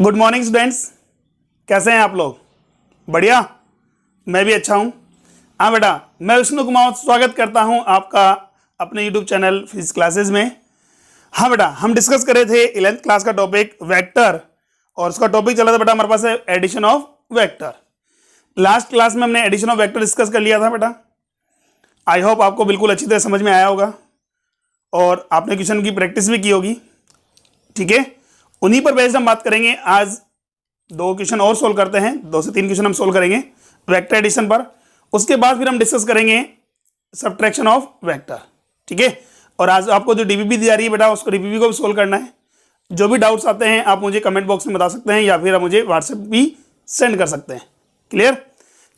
Good morning students, कैसे हैं आप लोग? बढ़िया, मैं भी अच्छा हूँ। हाँ बेटा, मैं विष्णु कुमार स्वागत करता हूँ आपका अपने यूट्यूब चैनल फिजिक्स क्लासेस में। हाँ बेटा, हम डिस्कस करे थे 11th क्लास का टॉपिक वेक्टर और उसका टॉपिक चला था बेटा हमारे पास है addition of vector. Last class में हमने एडिशन ऑफ वेक्टर डिस्कस कर लिया था बेटा। आई होप आपको बिल्कुल अच्छी तरह समझ में आया होगा और आपने क्वेश्चन की प्रैक्टिस भी की होगी। ठीक है, उन्हीं पर बेस्ड हम बात करेंगे। आज 2 क्वेश्चन और सोल्व करते हैं, 2 से 3 क्वेश्चन हम सोल्व करेंगे वेक्टर एडिशन पर। उसके बाद फिर हम डिस्कस करेंगे सब्ट्रैक्शन ऑफ वेक्टर। ठीक है, और आज आपको जो डीबीबी दी जा रही है बेटा, उसको डीबीबी को भी सोल्व करना है। जो भी डाउट्स आते हैं आप मुझे कमेंट बॉक्स में बता सकते हैं या फिर आप मुझे व्हाट्सएप भी सेंड कर सकते हैं। क्लियर?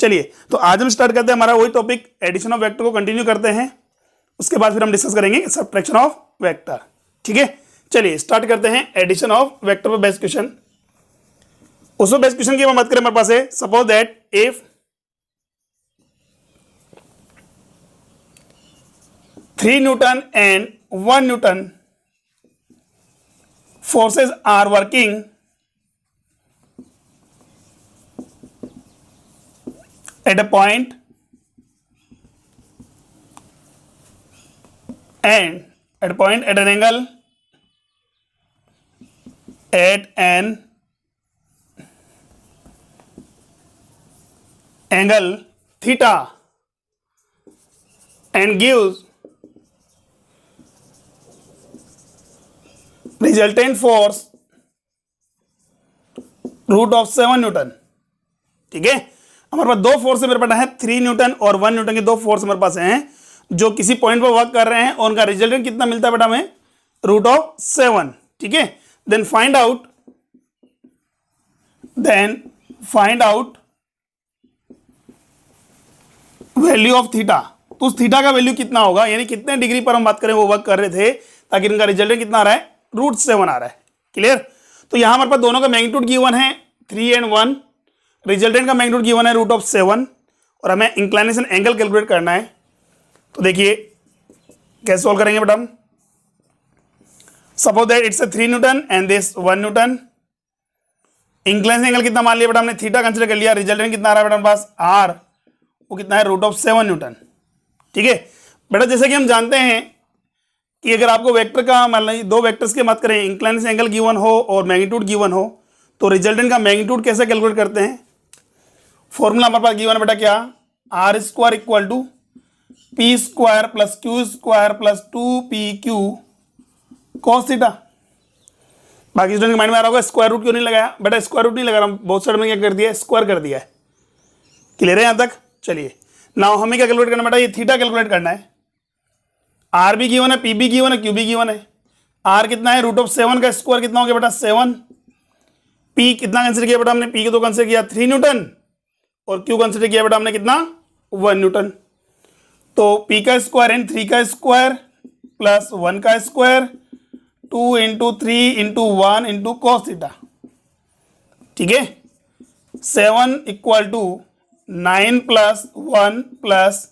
चलिए, तो आज हम स्टार्ट करते हैं हमारा वही टॉपिक एडिशन ऑफ वेक्टर को कंटिन्यू करते हैं। उसके बाद फिर हम डिस्कस करेंगे सब्ट्रैक्शन ऑफ वेक्टर। ठीक है, चलिए स्टार्ट करते हैं एडिशन ऑफ वेक्टर पर बेस्ट क्वेश्चन। उसमें बेस्ट क्वेश्चन की हम बात करें, हमारे पास है suppose that if 3 Newton and 1 Newton forces are working at a point and at an angle theta and gives resultant force √7 Newton. ठीक है, हमारे पास 2 फोर्स मेरे पास है, 3 न्यूटन और 1 न्यूटन के 2 फोर्स हमारे पास हैं जो किसी पॉइंट पर वर्क कर रहे हैं और उनका रिजल्टेंट कितना मिलता है बेटा हमें? √7। ठीक है, then find out value of theta. तो उस थीटा का वैल्यू कितना होगा, यानी कितने डिग्री पर हम बात करें वो वर्क कर रहे थे ताकि इनका रिजल्टेंट कितना आ रहा है? √7 आ रहा है। क्लियर? तो यहां हमारे पास दोनों का मैग्नीट्यूड गिवन है 3 and 1, रिजल्टेंट का मैग्नीट्यूड गिवन है √7 और हमें इंक्लिनेशन एंगल कैलकुलेट करना है। तो देखिए कैसे सॉल्व करेंगे बेटा हम। Suppose that it's 3 Newton and this 1 Newton. Inclination angle कितना मान लिया बेटा हमने? थीटा कंसीडर कर लिया। रिजल्टेंट कितना आ रहा है बेटा हमारे पास? आर, वो कितना है? √7 न्यूटन। ठीक है बेटा, जैसे कि हम जानते हैं कि अगर आपको वेक्टर का मान लीजिए 2 वेक्टर्स की बात करें, इंक्लिनेशन एंगल गिवन हो और मैग्नीट्यूड गिवन हो, तो रिजल्टेंट का मैग्नीट्यूड कैसे कैलकुलेट करते हैं? फॉर्मूला हमारे पास गिवन है बेटा, क्या? r² = p² + q² + 2pq cos theta. बाकी स्टूडेंट के माइंड में आ रहा होगा स्क्वायर रूट क्यों नहीं लगाया बेटा? स्क्वायर रूट नहीं लगा रहा, बहुत साइड में क्या कर दिया है? स्क्वायर कर दिया है। क्लियर है यहां तक? चलिए, नाउ हमें क्या कैलकुलेट करना बेटा? ये थीटा कैलकुलेट करना है। आर भी गिवन है, पी भी गिवन है, क्यू भी गिवन है। आर कितना है? √7 का स्क्वायर कितना हो गया बेटा? 7। पी कितना कंसिडर किया बेटा हमने? पी को तो कंसिडर किया 3 न्यूटन और क्यू कंसिडर किया बेटा हमने कितना? 1 न्यूटन। तो पी का स्क्वायर एंड 3 का स्क्वायर प्लस 1 का स्क्वायर 2 × 3 × 1 × cos थीटा। ठीक है, 7 = 9 + 1 +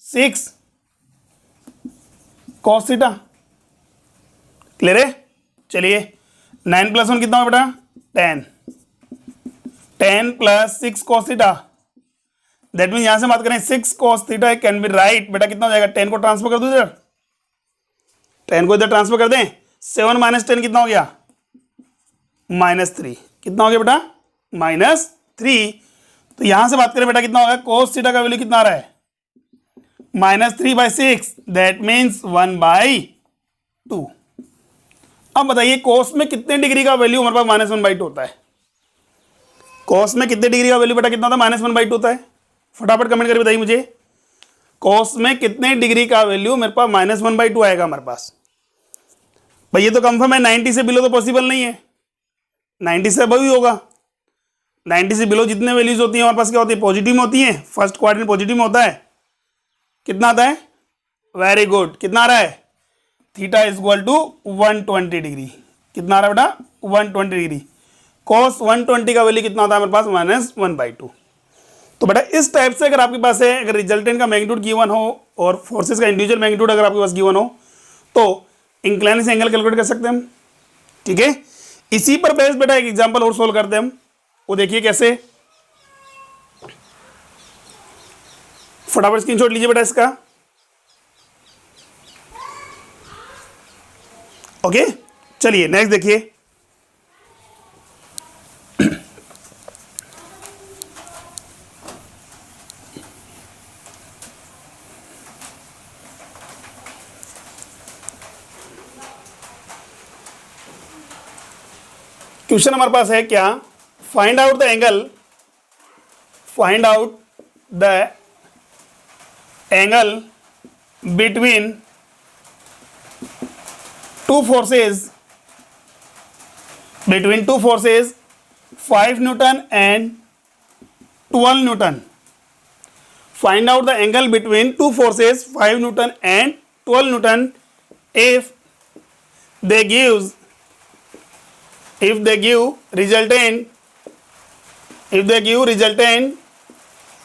6 cos थीटा। क्लियर है? चलिए, 9 + 1 कितना हो बेटा? 10 + 6 cos थीटा। दैट मीन यहां से बात करें 6 cos theta can be right बेटा कितना हो जाएगा? 10 को ट्रांसफर कर दो इधर, 10 को इधर ट्रांसफर कर दें। 7 - 10 कितना हो गया? -3। कितना हो गया बेटा? -3। तो यहां से बात करें बेटा कितना होगा? cos थीटा का वैल्यू कितना आ रहा है? -3/6, दैट मीन्स 1/2। अब बताइए cos में कितने डिग्री का वैल्यू हमारे पास -1/2 होता है? cos में कितने डिग्री का वैल्यू बेटा कितना होता है? -1/2 होता है। फटाफट कमेंट करके बताइए मुझे, cos में कितने डिग्री का वैल्यू मेरे पास -1/2 आएगा हमारे पास? भाई ये तो कंफर्म है, 90 से बिलो तो पॉसिबल नहीं है, 90 से अबव ही होगा। 90 से बिलो जितने वैल्यूज होती हैं हमारे पास क्या होती है? पॉजिटिव में होती हैं। फर्स्ट क्वाड्रेंट पॉजिटिव में होता है। कितना आता है? Very good. कितना आ रहा है? Theta = 120 degree. कितना आ रहा है बेटा? 120 डिग्री। cos 120 का वैल्यू कितना होता है हमारे पास? -1/2। तो बेटा इस टाइप से अगर आपके पास है, अगर रिजल्टेंट का मैग्नीट्यूड गिवन हो और फोर्सेस का इंडिविजुअल मैग्नीट्यूड अगर आपके पास गिवन हो, तो इंक्लिनेशन एंगल कैलकुलेट कर सकते हैं हम। ठीक है, इसी पर बेस बेटा एक एग्जांपल और सोल्व करते हैं हम, वो देखिए कैसे। फटाफट स्क्रीनशॉट लीजिए बेटा इसका। ओके, चलिए नेक्स्ट देखिए। क्वेश्चन हमारे पास है क्या, find out the angle between two forces 5 Newton and 12 Newton. Find out the angle between two forces 5 Newton and 12 Newton if they give resultant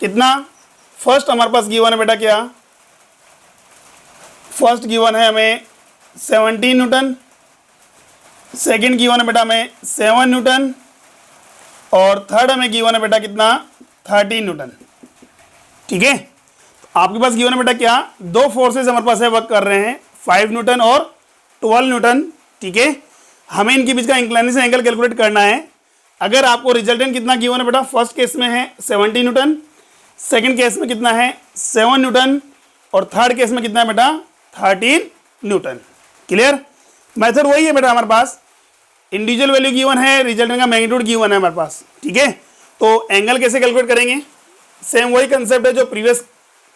कितना। फर्स्ट हमारे पास गिवन है बेटा क्या, फर्स्ट गिवन है हमें 17 न्यूटन, सेकंड गिवन है बेटा हमें 7 न्यूटन, और थर्ड हमें गिवन है बेटा कितना 13 न्यूटन। ठीक है, तो आपके पास गिवन है बेटा क्या, दो फोर्सेस हमारे पास है वर्क कर रहे हैं 5 न्यूटन और 12 न्यूटन। ठीक है, हमें इनके बीच का इंक्लिनेशन एंगल कैलकुलेट करना है। अगर आपको रिजल्टेंट कितना गिवन है बेटा, फर्स्ट केस में है 17 न्यूटन, सेकंड केस में कितना है 7 न्यूटन, और थर्ड केस में कितना है बेटा 13 न्यूटन। क्लियर, मेथड वही है बेटा हमारे पास, इंडिविजुअल वैल्यू गिवन है, रिजल्टेंट का मैग्नीट्यूड गिवन है हमारे पास। ठीक है, तो एंगल कैसे कैलकुलेट करेंगे, सेम वही कंसेप्ट है जो प्रीवियस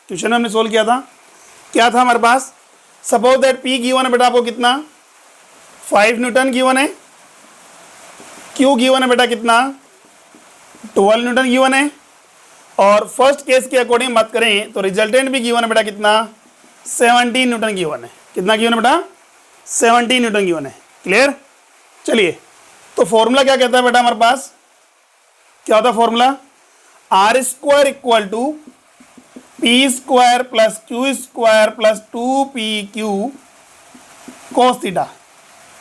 क्वेश्चन में हमने सोल्व किया था। क्या था हमारे पास, सपोज दैट पी गिवन है बेटा आपको कितना 5 न्यूटन गिवन है, क्यू गिवन है बेटा कितना 12 न्यूटन गिवन है, और फर्स्ट केस के अकॉर्डिंग बात करें तो रिजल्टेंट भी गिवन है बेटा कितना 17 न्यूटन गिवन है। कितना गिवन है बेटा 17 न्यूटन गिवन है। क्लियर, चलिए तो फॉर्मूला क्या कहता है बेटा हमारे पास, क्या होता है formula, R square equal to P square plus Q square plus 2pq cos theta.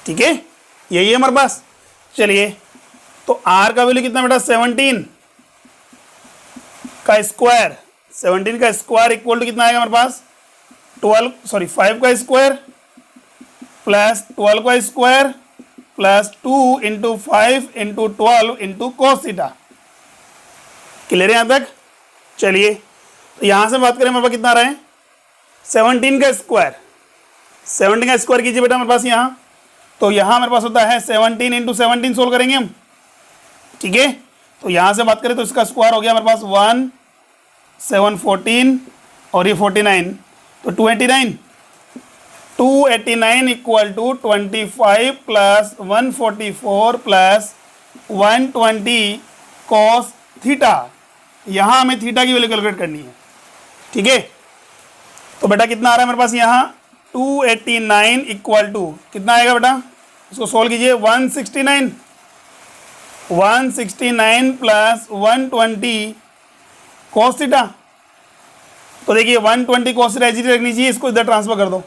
ठीक है, यही है हमारे पास। चलिए तो आर का वैल्यू कितना बेटा 17 का स्क्वायर, 17 का स्क्वायर इक्वल टू कितना आएगा हमारे पास 5 का स्क्वायर प्लस 12 का square plus 2 into 5 into 12 into cos theta. Clear है यहाँ तक। चलिए तो यहाँ से बात करें हमारे पास कितना आ रहा है 17 का स्क्वायर, 17 का स्क्वायर कीजिए बेटा हमारे पास यहाँ, तो यहाँ हमारे पास होता है 17 इंटू 17 सोल्व करेंगे हम। ठीक है, तो यहाँ से बात करें तो इसका स्क्वायर हो गया हमारे पास 1 7 14 और ये 49 तो 289 equal to 25 plus 144 plus 120 cos theta. यहाँ हमें थीटा की वैल्यू कैलकुलेट करनी है। ठीक है, तो बेटा कितना आ रहा है मेरे पास यहाँ 289 इक्वल टू कितना आएगा बेटा, इसको सोल्व कीजिए 169 प्लस 120 कॉस थीटा। तो देखिए 120 कॉस थीटा इजी रखनी चाहिए, इसको इधर ट्रांसफर कर दो।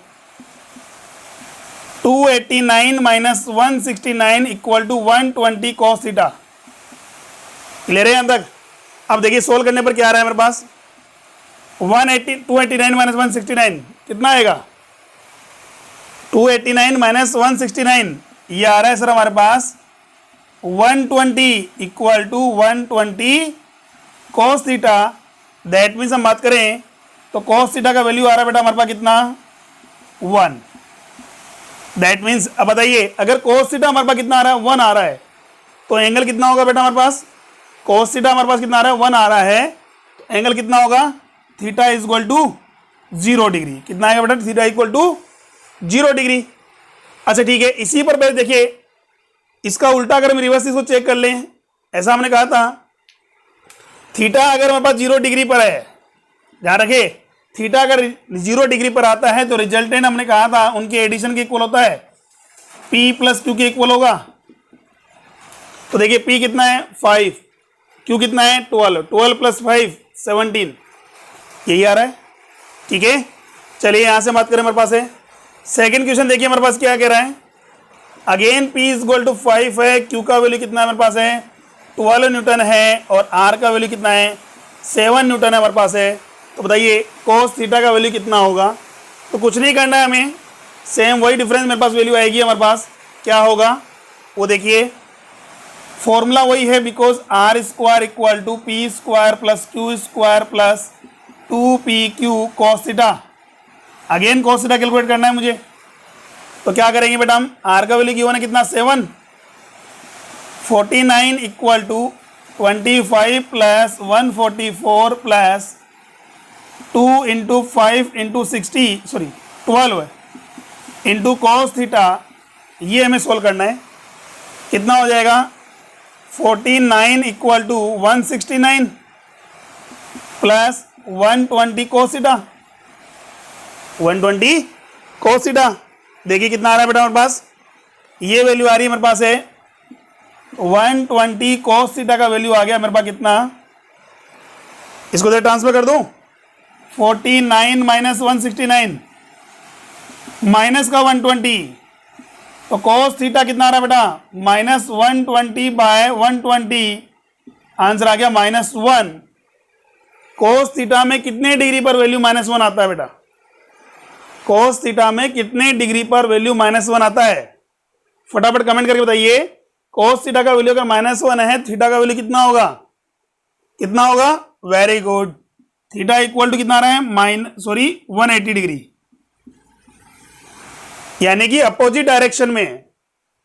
289 minus 169 equal to 120 cos theta. Clear है यहाँ तक। अब देखिए सोल्व करने पर क्या आ रहा है मेरे पास 289 माइनस 169 कितना आएगा 289 माइनस 169 ये आ रहा है सर हमारे पास 120 equal to 120 cos theta. That means हम बात करें तो कॉस थीटा का वैल्यू आ रहा है बेटा हमारे पास कितना 1। दैट मीन्स अब बताइए अगर कॉस थीटा हमारे पास कितना आ रहा है 1 आ रहा है तो एंगल कितना होगा बेटा हमारे पास, कॉस थीटा हमारे पास कितना आ रहा है 1 आ रहा है तो एंगल कितना होगा theta is equal to 0 degree. कितना आएगा बेटा थीटा इक्वल टू 0 डिग्री। अच्छा ठीक है, इसी पर पहले देखिए इसका उल्टा अगर हम रिवर्स इसको चेक कर लें, ऐसा हमने कहा था थीटा अगर हमारे पास 0 डिग्री पर है, ध्यान रखिए थीटा अगर 0 डिग्री पर आता है तो रिजल्टेंट हमने कहा था उनके एडिशन के इक्वल होता है P प्लस Q के इक्वल होगा। तो देखिए P कितना है 5, Q कितना है 12 प्लस 5 17, यही आ रहा है। ठीक है, चलिए यहाँ से बात करें हमारे पास है सेकेंड क्वेश्चन। देखिए हमारे पास क्या कह रहा है अगेन P इक्वल टू 5 है, Q का वैल्यू कितना है हमारे पास है 12 न्यूटन है, और R का वैल्यू कितना है 7 न्यूटन है हमारे पास है। तो बताइए cos थीटा का वैल्यू कितना होगा। तो कुछ नहीं करना है हमें, सेम वही डिफरेंस मेरे पास वैल्यू आएगी हमारे पास। क्या होगा वो देखिए, फॉर्मूला वही है, because R square equal to P square plus Q square plus 2PQ cos theta. Again cos theta calculate करना है मुझे। तो क्या करेंगे बेटा हम, आर का वैल्यू गिवन है कितना 7, 49 equal to 25 plus 144 plus 2 into 5 into 60 sorry 12 है इंटू cos थीटा। ये हमें सोल्व करना है। कितना हो जाएगा 49 equal to 169 plus 120 cos theta, 120 cos theta. देखिए कितना आ रहा है बेटा हमारे पास, ये वैल्यू आ रही है मेरे पास है 120 cos थीटा का वैल्यू आ गया मेरे पास कितना, इसको दे ट्रांसफर कर दूं 49 माइनस 169 माइनस का 120, तो cos थीटा कितना आ रहा है बेटा माइनस 120 बाय 120, आंसर आ गया -1। cos थीटा में कितने डिग्री पर वैल्यू -1 आता है बेटा, cos थीटा में कितने डिग्री पर वैल्यू -1 आता है, फटाफट कमेंट करके बताइए। cos थीटा का वैल्यू अगर -1 है, थीटा का वैल्यू कितना होगा, कितना होगा, very good, theta equal to कितना आ रहा है 180 डिग्री, यानी कि अपोजिट डायरेक्शन में,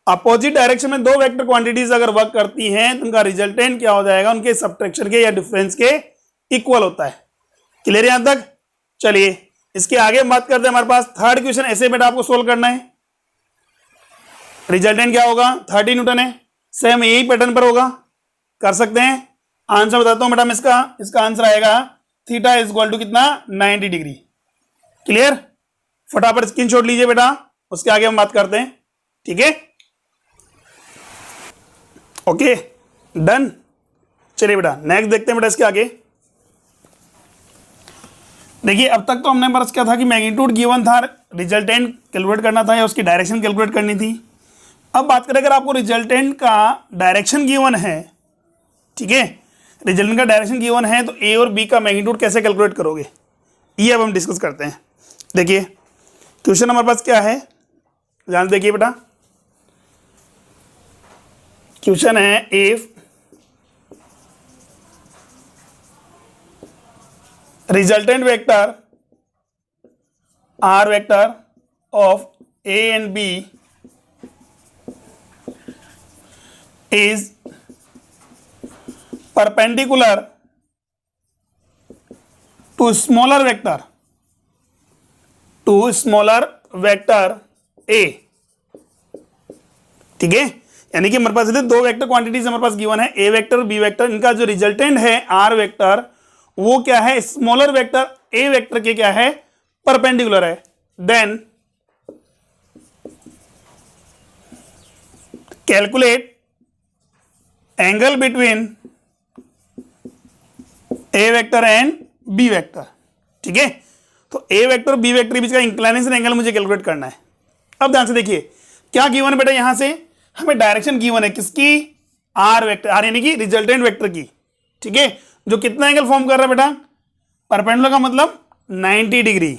अपोजिट डायरेक्शन में दो वेक्टर क्वांटिटीज अगर वर्क करती हैं तो उनका रिजल्टेंट क्या हो जाएगा, उनके सबट्रैक्शन के या डिफरेंस के इक्वल होता है। क्लियर यहां तक। चलिए इसके आगे बात करते हैं, हमारे पास थर्ड क्वेश्चन ऐसे बेटा आपको सोल्व करना है। रिजल्टेंट क्या होगा 30 न्यूटन है, सेम यही पैटर्न पर होगा, कर सकते हैं। आंसर बताता हूं मैडम, इसका आंसर आएगा थीटा इज इक्वल टू कितना 90 डिग्री। क्लियर, फटाफट स्क्रीनशॉट लीजिए बेटा, उसके आगे हम बात करते हैं। ठीक है, ओके डन। चलिए बेटा नेक्स्ट देखते हैं बेटा इसके आगे। देखिए अब तक तो हमने बस क्या था कि मैग्नीट्यूड गिवन था, रिजल्टेंट कैलकुलेट करना था या उसकी डायरेक्शन कैलकुलेट करनी थी। अब बात करें अगर आपको रिजल्टेंट का डायरेक्शन गिवन है, ठीक है, रिजल्टेंट का डायरेक्शन गिवन है तो ए और बी का मैग्नीट्यूड कैसे कैलकुलेट करोगे, ये अब हम डिस्कस करते हैं। देखिए क्वेश्चन हमारे पास क्या है, ध्यान देखिए बेटा। क्वेश्चन है if resultant vector r vector of a and b is perpendicular to smaller vector a। ठीक है, यानी कि हमारे पास दो वेक्टर क्वांटिटीज हमारे पास गिवन है, ए वेक्टर और बी वेक्टर, इनका जो रिजल्टेंट है आर वेक्टर वो क्या है, स्मॉलर वेक्टर ए वेक्टर के क्या है, परपेंडिकुलर है। Then calculate angle between A vector and B vector. ठीक है, तो ए वेक्टर और बी वेक्टर के बीच का इंक्लिनेशन एंगल मुझे कैलकुलेट करना है। अब ध्यान से देखिए क्या गिवन है बेटा, यहां से हमें डायरेक्शन गिवन है किसकी, आर वेक्टर, आर यानी कि रिजल्टेंट वेक्टर की। ठीक है, जो कितना एंगल फॉर्म कर रहा है बेटा, परपेंडिकुलर का मतलब 90 डिग्री,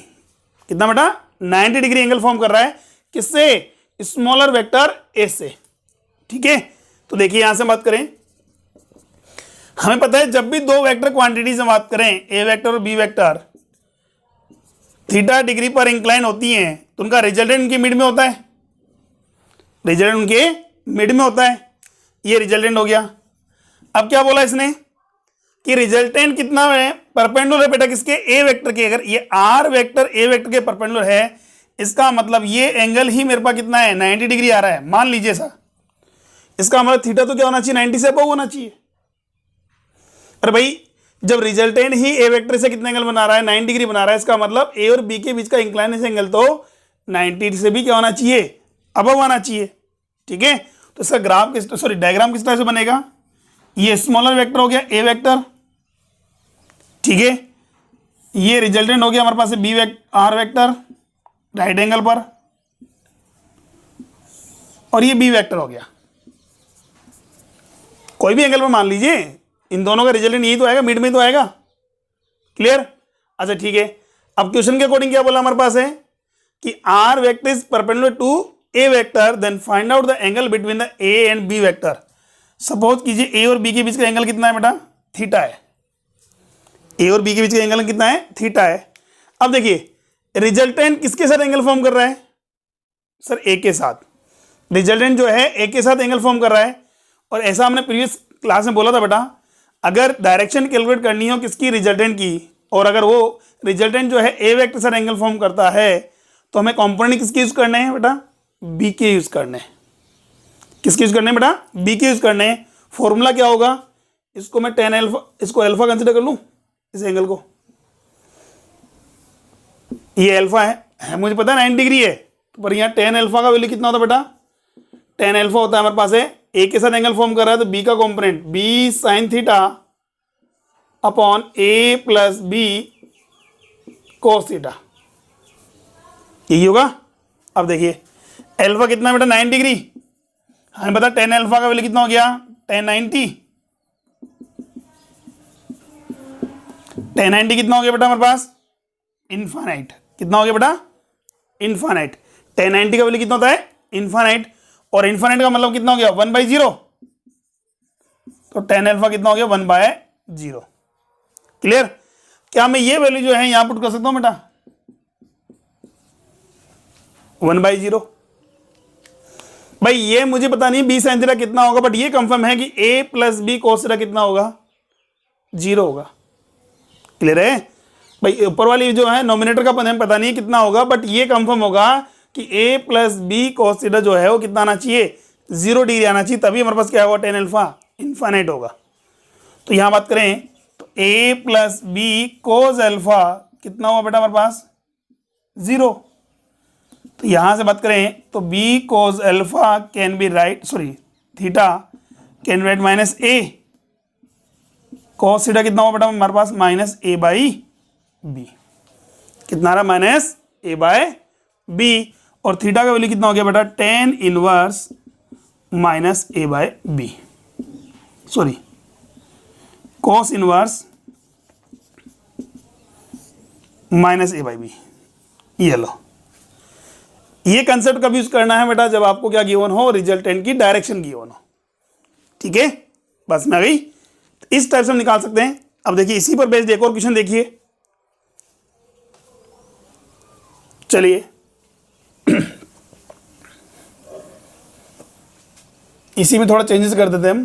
कितना बेटा 90 डिग्री एंगल फॉर्म कर रहा है, किससे, स्मॉलर वेक्टर ए से। ठीक है, तो देखिए यहां से बात करें, हमें पता है जब भी दो वेक्टर क्वांटिटीज में बात करें, ए वेक्टर और बी वेक्टर, थीटा डिग्री पर इंक्लाइन होती हैं तो उनका रिजल्टेंट उनके मिड में होता है, रिजल्टेंट उनके मिड में होता है। ये रिजल्टेंट हो गया। अब क्या बोला इसने कि रिजल्टेंट कितना है, परपेंडिकुलर है बेटा किसके, ए वेक्टर के। अगर ये आर वेक्टर ए वेक्टर के परपेंडिकुलर है, इसका मतलब ये एंगल ही मेरे पास कितना है 90 डिग्री आ रहा है, मान लीजिए सा। इसका मतलब थीटा तो क्या होना चाहिए 90 से अबव होना चाहिए। अरे भाई जब रिजल्टेंट ही ए वेक्टर से कितना एंगल बना रहा है 90 डिग्री बना रहा है, इसका मतलब ए और बी के बीच का इंक्लाइनेशन एंगल तो 90 से भी क्या होना चाहिए, अबव आना चाहिए। ठीक है, तो इसका ग्राफ किस, सॉरी डायग्राम किस तरह से बनेगा, ये स्मॉलर वेक्टर हो गया ए वेक्टर, ठीक है, ये रिजल्टेंट हो गया हमारे पास B R vector right angle पर, और ये बी वेक्टर हो गया। कोई भी एंगल पर मान लीजिए, इन दोनों का रिजल्टेंट यही तो आएगा, मिड में तो आएगा। क्लियर? अच्छा ठीक है, अब क्वेश्चन के अकॉर्डिंग क्या बोला हमारे पास है कि R vector is perpendicular to A vector, then find out the angle between the A and B vector. Suppose कीजिए ए और बी के बीच का एंगल कितना है बेटा, थीटा है। ए और बी के बीच का एंगल कितना है, थीटा है। अब देखिए रिजल्टेंट किसके साथ एंगल फॉर्म कर रहा है, सर ए के साथ। रिजल्टेंट जो है ए के साथ एंगल फॉर्म कर रहा है, और ऐसा हमने प्रीवियस क्लास में बोला था बेटा, अगर डायरेक्शन कैलकुलेट करनी हो किसकी, रिजल्टेंट की, और अगर वो रिजल्टेंट जो है ए वेक्टर से एंगल फॉर्म करता है तो हमें कंपोनेंट किसके यूज करने हैं बेटा, बी के यूज करने हैं। किसके यूज करने हैं बेटा, बी के यूज करने हैं। फॉर्मूला क्या होगा, इसको मैं टेन एल्फा, इसको अल्फा कंसिडर कर लूं, इस एंगल को, ये अल्फा है मुझे पता है 90 डिग्री है, पर यहाँ टेन अल्फा का वैल्यू कितना होता है बेटा, टेन अल्फा होता है हमारे पास है। ए के साथ एंगल फॉर्म कर रहा है तो बी का component B sine theta upon A plus B cos theta, यही होगा। अब देखिए अल्फा कितना बेटा 9 डिग्री, हमें पता टेन अल्फा का वैल्यू कितना हो गया, 1090। 1090 कितना हो गया बेटा हमारे पास, इनफाइनाइट। कितना हो गया बेटा, इनफाइनाइट। 1090 का वैल्यू कितना होता है, इनफाइनाइट। और इनफाइनाइट का मतलब कितना हो गया, 1/0। तो टेन अल्फा कितना हो गया, 1/0। क्लियर? क्या मैं ये वैल्यू जो है यहां पुट कर सकता हूं बेटा, 1/0। भाई ये मुझे पता नहीं बी साइन थीटा कितना होगा, बट ये कंफर्म है कि ए प्लस बी कोस थीटा कितना होगा, 0 होगा। क्लियर है? भाई ऊपर वाली जो है नोमिनेटर का हमें पता नहीं कितना होगा, बट ये कंफर्म होगा कि ए प्लस बी कोस थीटा जो है वो कितना आना चाहिए, 0 डिग्री आना चाहिए, तभी हमारे पास क्या होगा, टेन अल्फा इनफाइनाइट होगा। तो यहां बात करें तो ए प्लस बी कोस अल्फा कितना हुआ बेटा हमारे पास, 0। तो यहां से बात करें तो B cos alpha can be right, sorry theta can right minus A cos theta कितना हुआ बेटा हमारे पास, माइनस ए बाई बी। कितना आ रहा, माइनस ए बाय बी। और थीटा का वैल्यू कितना हो गया बेटा, tan inverse minus A by B, sorry cos inverse minus A by B. ये लो, ये कंसेप्ट कब यूज करना है बेटा, जब आपको क्या गिवन हो, रिजल्टेंट की डायरेक्शन गिवन हो। ठीक है, बस में आ गई। इस टाइप से हम निकाल सकते हैं। अब देखिए इसी पर बेस्ड एक और क्वेश्चन देखिए, चलिए इसी में थोड़ा चेंजेस कर देते हैं हम।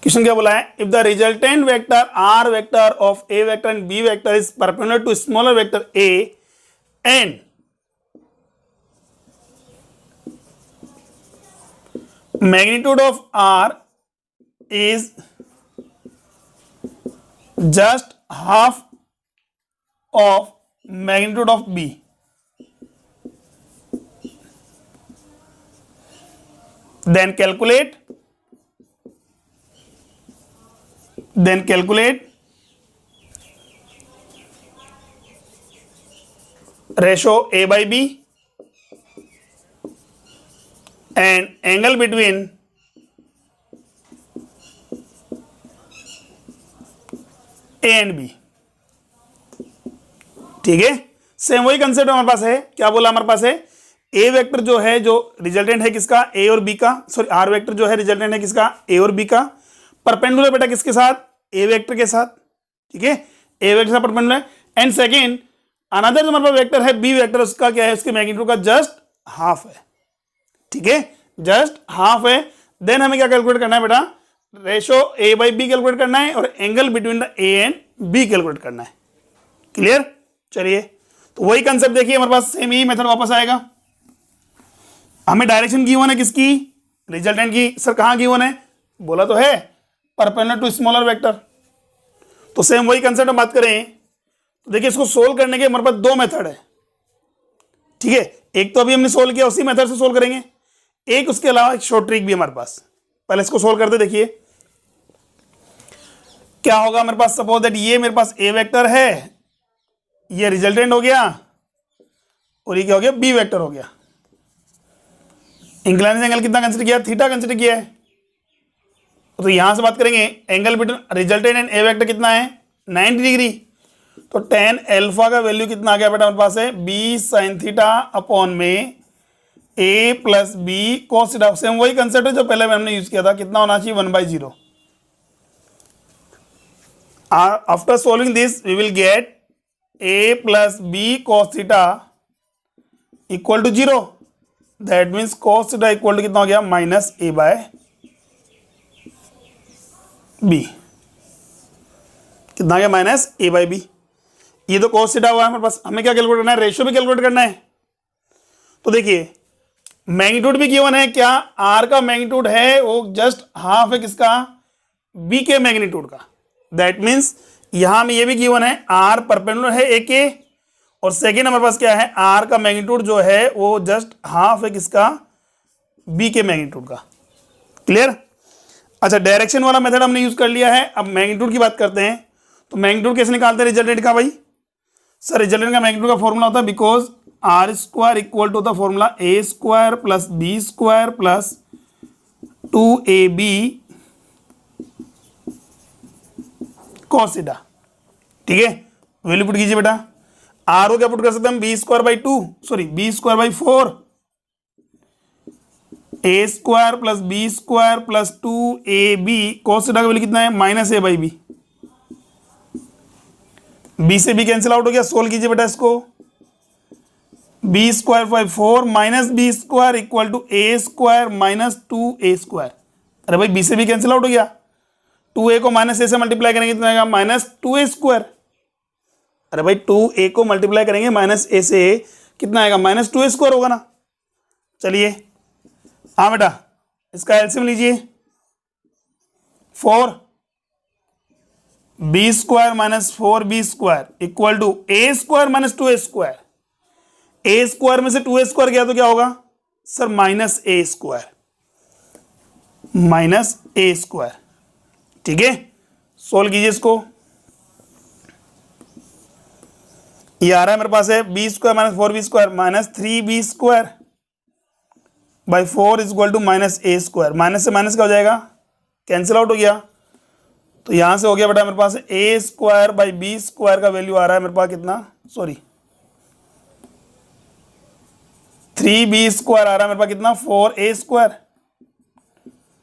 क्वेश्चन क्या बोला है, if the resultant vector R vector of A vector and B vector is perpendicular to smaller vector A and magnitude of R is just half of magnitude of B, then calculate ratio A by B and angle between A and B। ठीक है, same वही concept हमारे पास है। क्या बोला हमारे पास है, ए वेक्टर जो है, जो रिजल्टेंट है किसका, ए और बी का, सॉरी आर वेक्टर जो है रिजल्टेंट है किसका, ए और बी का, परपेंडिकुलर बेटा किसके साथ, ए वेक्टर के साथ। ठीक है, ए वेक्टर से परपेंडिकुलर। एंड सेकेंड अनदर जो हमारे पास वेक्टर है बी वेक्टर, उसका क्या है, उसके मैग्नीट्यूड का जस्ट हाफ है। ठीक है, जस्ट हाफ है। देन हमें क्या कैलकुलेट करना है बेटा, ratio A by B calculate करना है और angle between the A and B calculate करना है। क्लियर? चलिए, तो वही कंसेप्ट देखिए हमारे पास सेम ही मेथड वापस आएगा। हमें डायरेक्शन गिवन है किसकी, रिजल्टेंट की। सर कहां गिवन है, बोला तो है परपेंडिकुलर टू स्मॉलर वेक्टर। तो सेम वही कंसेप्ट हम बात करें तो देखिए इसको सोल्व करने के हमारे पास दो मेथड है। ठीक है, एक तो अभी हमने सोल्व किया, उसी मेथड से सोल्व करेंगे। एक उसके अलावा एक शॉर्ट ट्रिक भी हमारे पास। पहले इसको सोल्व करते देखिए क्या होगा हमारे पास। सपोज दैट ये मेरे पास ए वेक्टर है, ये रिजल्टेंट हो गया, और ये क्या हो गया, बी वेक्टर हो गया। इंक्लाइनेशन एंगल कितना कंसिडर किया, थीटा कंसिडर किया है। तो यहां से बात करेंगे angle between resultant and A vector कितना है, 90 डिग्री। तो tan अल्फा का वैल्यू कितना आ गया बेटा हमारे पास है, बी साइन थीटा अपॉन में A plus B cos theta. Same वही कंसेप्ट है जो पहले हमने यूज किया था, कितना होना चाहिए, 1/0। After solving this we will get A plus B cos theta equal to 0। That means cos theta equal to कितना हो गया, माइनस ए बाय बी। कितना आ गया, माइनस ए बाई बी। ये तो कॉस थीटा हुआ है हमारे पास, हमें क्या कैलकुलेट करना है, रेशियो भी कैलकुलेट करना है। तो देखिए मैग्नीट्यूड भी गिवन है, क्या आर का मैग्नीट्यूड है वो जस्ट हाफ है किसका, बी के मैग्नीट्यूड का। दैट मीन्स यहां में ये भी गिवन है, आर परपेंडिकुलर है ए के, और सेकेंड हमारे पास क्या है, आर का मैग्नीट्यूड जो है वो जस्ट हाफ है किसका, बी के मैग्नीट्यूड का। क्लियर। अच्छा डायरेक्शन वाला मेथड हमने यूज कर लिया है, अब मैग्नीट्यूड की बात करते हैं। तो मैग्नीट्यूड कैसे निकालते हैं रिजल्टेंट का भाई, सर रिजल्टेंट का मैग्नीट्यूड का फॉर्मूला होता है because R square equal to the formula A square plus B square plus 2ab cos theta. ठीक है, वैल्यू पुट कीजिए बेटा। आर को क्या पुट कर सकते हैं हम, B square by 2, sorry B square by 4, A square plus B square plus 2ab cos theta का वैल्यू कितना है, minus A by B. B से बी कैंसिल आउट हो गया, सोल्व कीजिए बेटा इसको। B square by 4 minus B square equal to A square minus 2a square. अरे भाई बी से बी कैंसिल आउट हो गया, 2a को माइनस ए से मल्टीप्लाई करेंगे कितना आएगा, माइनस 2a स्क्वायर। अरे भाई 2a को मल्टीप्लाई करेंगे माइनस ए से कितना आएगा, माइनस 2a स्क्वायर होगा ना। चलिए हाँ बेटा इसका एलसीएम लीजिए, 4 B square minus 4b square equal to A square minus 2a square. A square में से 2a स्क्वायर गया तो क्या होगा sir, minus A square, minus A square. ठीक है, सोल्व कीजिए इसको। ये आ रहा है मेरे पास है B square minus 4b square minus 3b square by 4 is equal to minus A square. Minus से माइनस का हो जाएगा, कैंसिल आउट हो गया। तो यहां से हो गया बेटा मेरे पास A square by B square का वैल्यू आ रहा है मेरे पास कितना, सॉरी 3b स्क्वायर आ रहा है मेरे पास कितना, 4a स्क्वायर।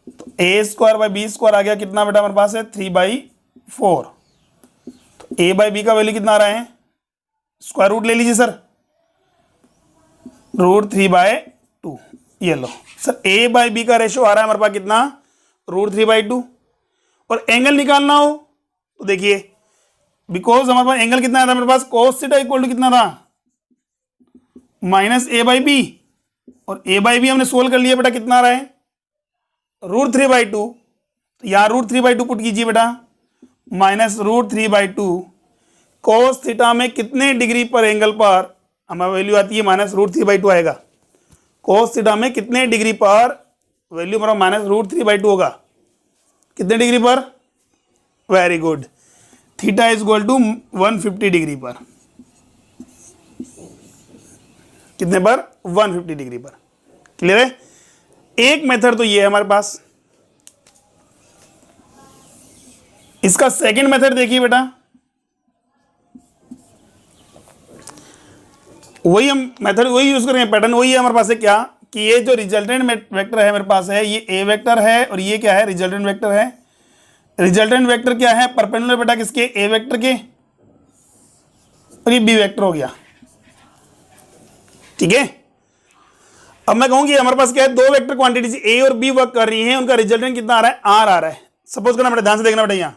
तो A square by B square आ गया कितना बेटा मेरे पास है, 3/4। तो a बाई बी का वैल्यू कितना आ रहा है, स्क्वायर रूट ले लीजिए सर, √3/2। ये लो सर, a बाई बी का रेशियो आ रहा है हमारे पास कितना, √3/2। और एंगल निकालना हो तो देखिए बिकॉज हमारे पास एंगल कितना था मेरे पास, cos थीटा इक्वल टू कितना था, माइनस ए बाई बी। और ए बाई बी हमने सोल्व कर लिया बेटा, कितना आ रहा है, √3/2। तो यहाँ √3/2 पुट कीजिए बेटा, माइनस √3/2 cos थीटा में कितने डिग्री पर एंगल पर हमारी वैल्यू आती है, माइनस √3/2 आएगा। cos थीटा में कितने डिग्री पर वैल्यू हमारा माइनस √3/2 होगा, कितने डिग्री पर, very good, theta is equal to 150 degree पर। कितने पर, 150 डिग्री पर। क्लियर है। एक मेथड तो ये है हमारे पास। इसका सेकंड मेथड देखिए बेटा, वही हम मेथड वही यूज करेंगे, पैटर्न वही है हमारे पास है क्या, कि ये जो रिजल्टेंट वेक्टर है मेरे पास है, ये ए वेक्टर है और ये क्या है, रिजल्टेंट वेक्टर है। रिजल्टेंट वेक्टर क्या है, परपेंडिकुलर बेटा किसके, ए वेक्टर के, और ये बी वेक्टर हो गया। ठीक है, अब मैं कहूंगी हमारे पास क्या है, दो वेक्टर क्वांटिटीज ए और बी वर्क कर रही हैं, उनका रिजल्टेंट कितना आ रहा है, आर आ रहा है। सपोज करना बेटा, ध्यान से देखना बेटा,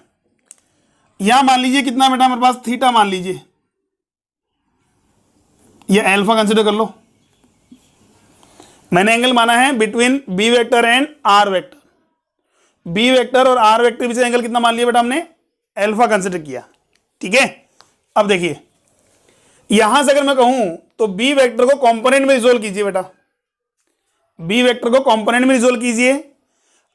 यहां मान लीजिए कितना बेटा हमारे पास, थीटा मान लीजिए, ये अल्फा कंसिडर कर लो। मैंने एंगल माना है between B vector and R vector, B vector और आर वेक्टर बीच एंगल कितना मान लिया बेटा हमने, अल्फा कंसिडर किया। ठीक है, अब देखिए यहां से अगर मैं कहूं तो बी वेक्टर को कंपोनेंट में रिजोल्व कीजिए बेटा, बी वेक्टर को कंपोनेंट में रिजोल्व कीजिए।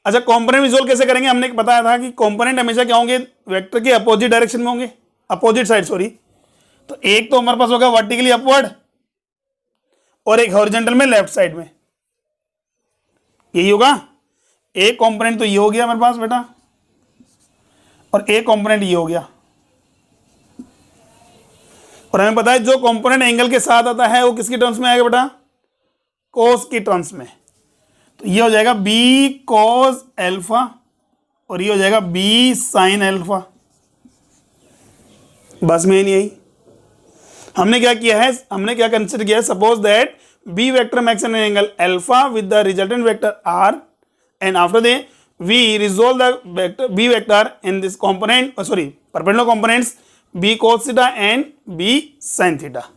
अच्छा कंपोनेंट रिजोल्व कैसे करेंगे, हमने बताया था कि कंपोनेंट हमेशा क्या होंगे, वेक्टर के अपोजिट डायरेक्शन में होंगे, अपोजिट साइड सॉरी। तो एक तो हमारे पास होगा वर्टिकली अपवर्ड और एक हॉरिजॉन्टल में लेफ्ट साइड में, यही होगा। एक कंपोनेंट तो ये हो गया हमारे पास बेटा, और एक कंपोनेंट ये हो गया। और हमें पता है जो कंपोनेंट एंगल के साथ आता है वो किसकी टर्म्स में आएगा बेटा, कोस की टर्म्स में। तो ये हो जाएगा बी कोस एल्फा और ये हो जाएगा बी साइन एल्फा। बस में यही हमने क्या किया है, हमने क्या कंसिडर किया है, suppose that B vector makes an angle alpha with the resultant vector R and after they we resolve the vector B vector in this component perpendicular components B cos theta and B sine theta.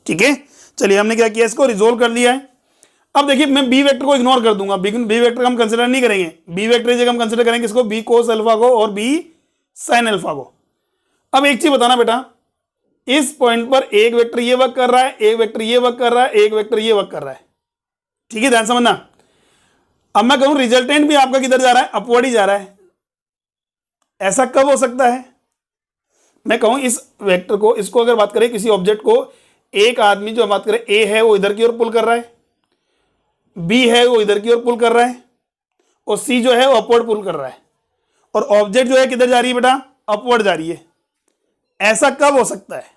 ठीक है, चलिए हमने क्या किया, इसको resolve कर लिया है। अब देखिए मैं बी वेक्टर को इग्नोर कर दूंगा, बी वेक्टर हम कंसिडर नहीं करेंगे, बी वेक्टर की जगह हम कंसिडर करेंगे इसको बी कोस अल्फा को और बी साइन अल्फा को। अब एक चीज बताना बेटा, इस पॉइंट पर एक वेक्टर ये वर्क कर रहा है, एक वेक्टर ये वर्क कर रहा है, एक वेक्टर ये वर्क कर रहा है। ठीक है, ध्यान समझना। अब मैं कहूं रिजल्टेंट भी आपका किधर जा रहा है, अपवर्ड ही जा रहा है। ऐसा कब हो सकता है, मैं कहूं इस वेक्टर को, इसको अगर बात करें किसी ऑब्जेक्ट को, एक आदमी जो बात करें ए है वो इधर की ओर पुल कर रहा है, बी है वो इधर की ओर पुल कर रहा है, और सी जो है वो अपवर्ड पुल कर रहा है, और ऑब्जेक्ट जो है किधर जा रही है बेटा, अपवर्ड जा रही है। ऐसा कब हो सकता है,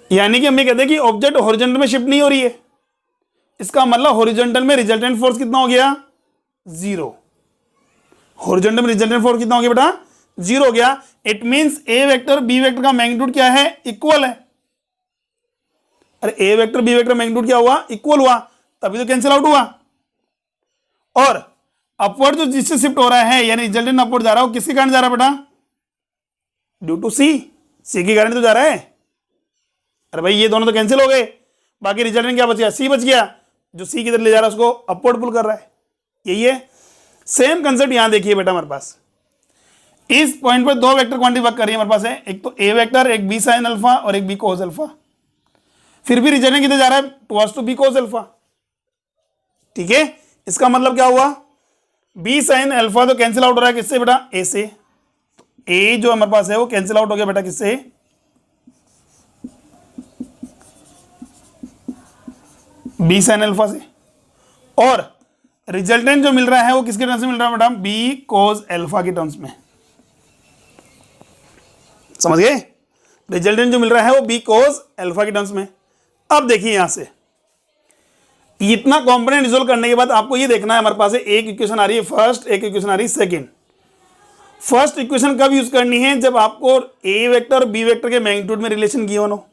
यानी कि हम ये कहते हैं कि ऑब्जेक्ट हॉरिजॉन्टल में शिफ्ट नहीं हो रही है, इसका मतलब हॉरिजॉन्टल में रिजल्टेंट फोर्स कितना हो गया, 0। हॉरिजॉन्टल में रिजल्टेंट फोर्स कितना हो गया बेटा, 0 हो गया। It means A vector B vector का मैग्नीट्यूड क्या है, इक्वल है। अरे A vector B vector magnitude क्या हुआ, इक्वल हुआ, तभी तो कैंसिल आउट हुआ। और अपवर्ड जो जिससे शिफ्ट हो रहा है यानी रिजल्टेंट अपवर्ड जा रहा है, वो किसके कारण जा रहा है बेटा, ड्यू टू सी के कारण तो जा रहा है। अरे भाई ये दोनों तो कैंसिल हो गए, बाकी रिजल्टेंट क्या बच गया, सी बच गया, जो सी किधर ले जा रहा है उसको अपवर्ड पुल कर रहा है। यही है सेम कंसेप्ट। यहां देखिए बेटा, हमारे पास इस पॉइंट पर दो वेक्टर क्वांटिटी वर्क कर रही है हमारे पास है, एक तो ए वेक्टर, एक बी साइन अल्फा और एक बी कोस अल्फा। फिर भी रिजल्टेंट किधर जा रहा है, towards to B cos alpha. ठीक है, इसका मतलब क्या हुआ, बी साइन अल्फा तो कैंसिल आउट हो रहा है किससे बेटा, ए से। ए जो हमारे पास है वो कैंसिल आउट हो गया बेटा किससे, बी साइन अल्फा से। और रिजल्टेंट जो मिल रहा है वो किसके टर्म्स में मिल रहा है बेटा, बी कोस अल्फा के टर्म्स में। समझ गए, रिजल्टेंट जो मिल रहा है वो बी कोस अल्फा के टर्म्स में। अब देखिए यहां से इतना कंपोनेंट रिजोल्व करने के बाद आपको ये देखना है, हमारे पास एक इक्वेशन आ रही है फर्स्ट, एक इक्वेशन आ रही है सेकंड। फर्स्ट इक्वेशन कब यूज करनी है, जब आपको ए वेक्टर और बी वेक्टर के मैग्नीट्यूड में रिलेशन गिवन हो,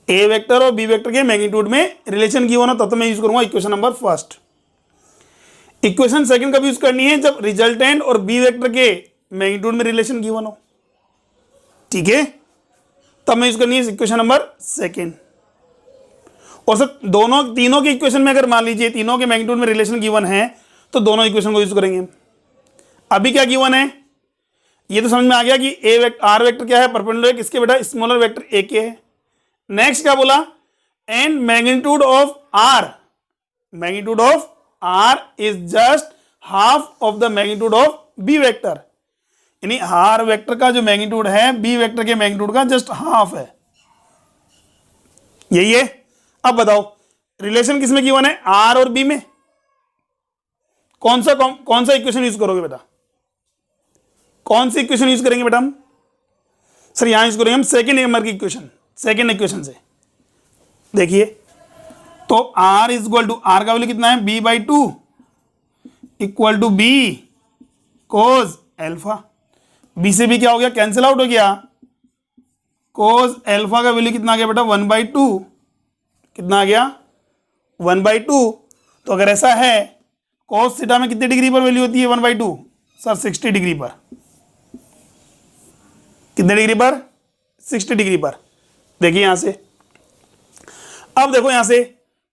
ए वेक्टर और बी वेक्टर के मैग्नीट्यूड में रिलेशन गिवन हो, तब तो मैं यूज करूंगा equation number first. Equation second कब यूज करनी है, जब रिजल्टेंट और बी वेक्टर के मैग्नीट्यूड में रिलेशन गिवन हो। ठीक है, तब मैं यूज करनी है इक्वेशन नंबर सेकंड। और सर दोनों तीनों के इक्वेशन में अगर मान लीजिए तीनों के मैग्नीट्यूड में रिलेशन गिवन है तो दोनों इक्वेशन को यूज करेंगे। अभी क्या गिवन है, ये तो समझ में आ गया कि ए वेक्टर आर वेक्टर क्या है, परपेंडिकुलर किसके बेटा, स्मॉलर वेक्टर ए के है। नेक्स्ट क्या बोला, and magnitude of R, magnitude of R is just half of the magnitude of B vector, यानी आर वेक्टर का जो मैग्नीट्यूड है बी वेक्टर के मैग्नीट्यूड का जस्ट हाफ है। यही है। अब बताओ रिलेशन किसमें गिवन है, आर और बी में। कौन सा इक्वेशन यूज करोगे बेटा, कौन सी इक्वेशन यूज करेंगे बेटा हम, सर यहां यूज करेंगे हम सेकेंड नंबर की इक्वेशन, सेकेंड इक्वेशन से। देखिए तो r is equal to, R का वैल्यू कितना है, b by 2 equal to B cos alpha. B से भी क्या हो गया, कैंसिल आउट हो गया। कोस एल्फा का वैल्यू कितना आ गया बेटा, 1/2। कितना आ गया, 1/2। तो अगर ऐसा है कोस थीटा में कितने डिग्री पर वैल्यू होती है 1/2, सर 60 डिग्री पर। कितने डिग्री पर, 60 डिग्री पर। देखिए यहां से, अब देखो यहां से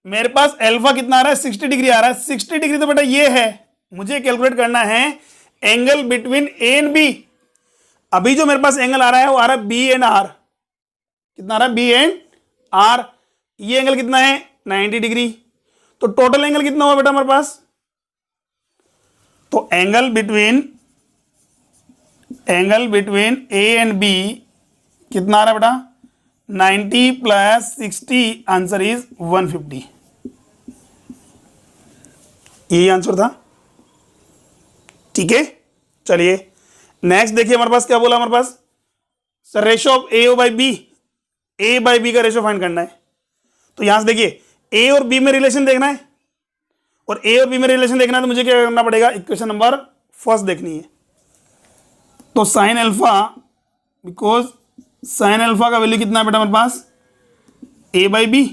मेरे पास अल्फा कितना आ रहा है, 60 डिग्री आ रहा है। 60 डिग्री तो बेटा ये है, मुझे कैलकुलेट करना है angle between A and B. अभी जो मेरे पास एंगल आ रहा है वो आ रहा है बी एंड आर। कितना आ रहा है, बी एंड आर। ये एंगल कितना है, 90 डिग्री। तो टोटल एंगल कितना हुआ बेटा हमारे पास, तो angle between A and B कितना आ रहा है बेटा, 90 प्लस 60, आंसर इज 150। यही आंसर था। ठीक है, चलिए नेक्स्ट देखिए हमारे पास क्या बोला हमारे पास, sir ratio of A by B, A by B का रेशो फाइंड करना है। तो यहां से देखिए ए और बी में रिलेशन देखना है, और ए और बी में रिलेशन देखना है तो मुझे क्या करना पड़ेगा, इक्वेशन नंबर फर्स्ट देखनी है। तो sine alpha, because sine alpha का वैल्यू कितना है बेटा हमारे पास, ए बाई बी,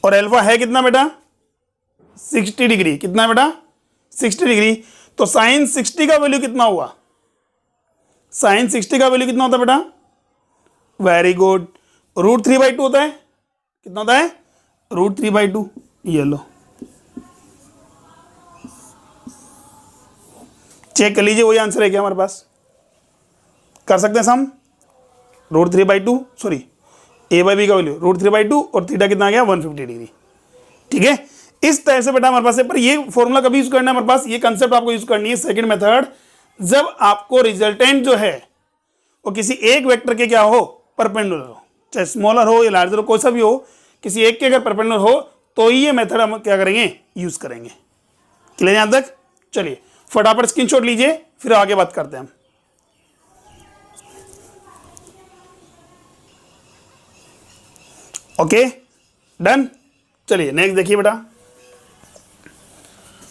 और अल्फा है कितना बेटा 60 डिग्री, कितना है बेटा 60 डिग्री। तो साइन 60 का वैल्यू कितना हुआ, साइन 60 का वैल्यू कितना होता है बेटा, वेरी गुड, √3/2 होता है। कितना होता है, √3/2। ये लो चेक कर लीजिए, वही आंसर है क्या हमारे पास, कर सकते हैं सम, √3/2, सॉरी ए बाई बी का वैल्यू √3/2 और थीटा कितना आ गया 150 डिग्री। ठीक है, इस तरह से बेटा हमारे पास है, पर ये फॉर्मूला कभी यूज करना है हमारे पास, ये कंसेप्ट आपको यूज करनी है सेकंड मेथड, जब आपको रिजल्टेंट जो है वो किसी एक वेक्टर के क्या हो, परपेंडिकुलर हो, चाहे स्मॉलर हो या लार्जर हो, कोई सा भी हो, किसी एक के अगर परपेंडिकुलर हो तो ये मेथड हम क्या करेंगे, यूज करेंगे। क्लियर यहां तक, चलिए फटाफट स्क्रीनशॉट लीजिए, फिर आगे बात करते हैं हम। ओके डन, चलिए नेक्स्ट देखिए बेटा।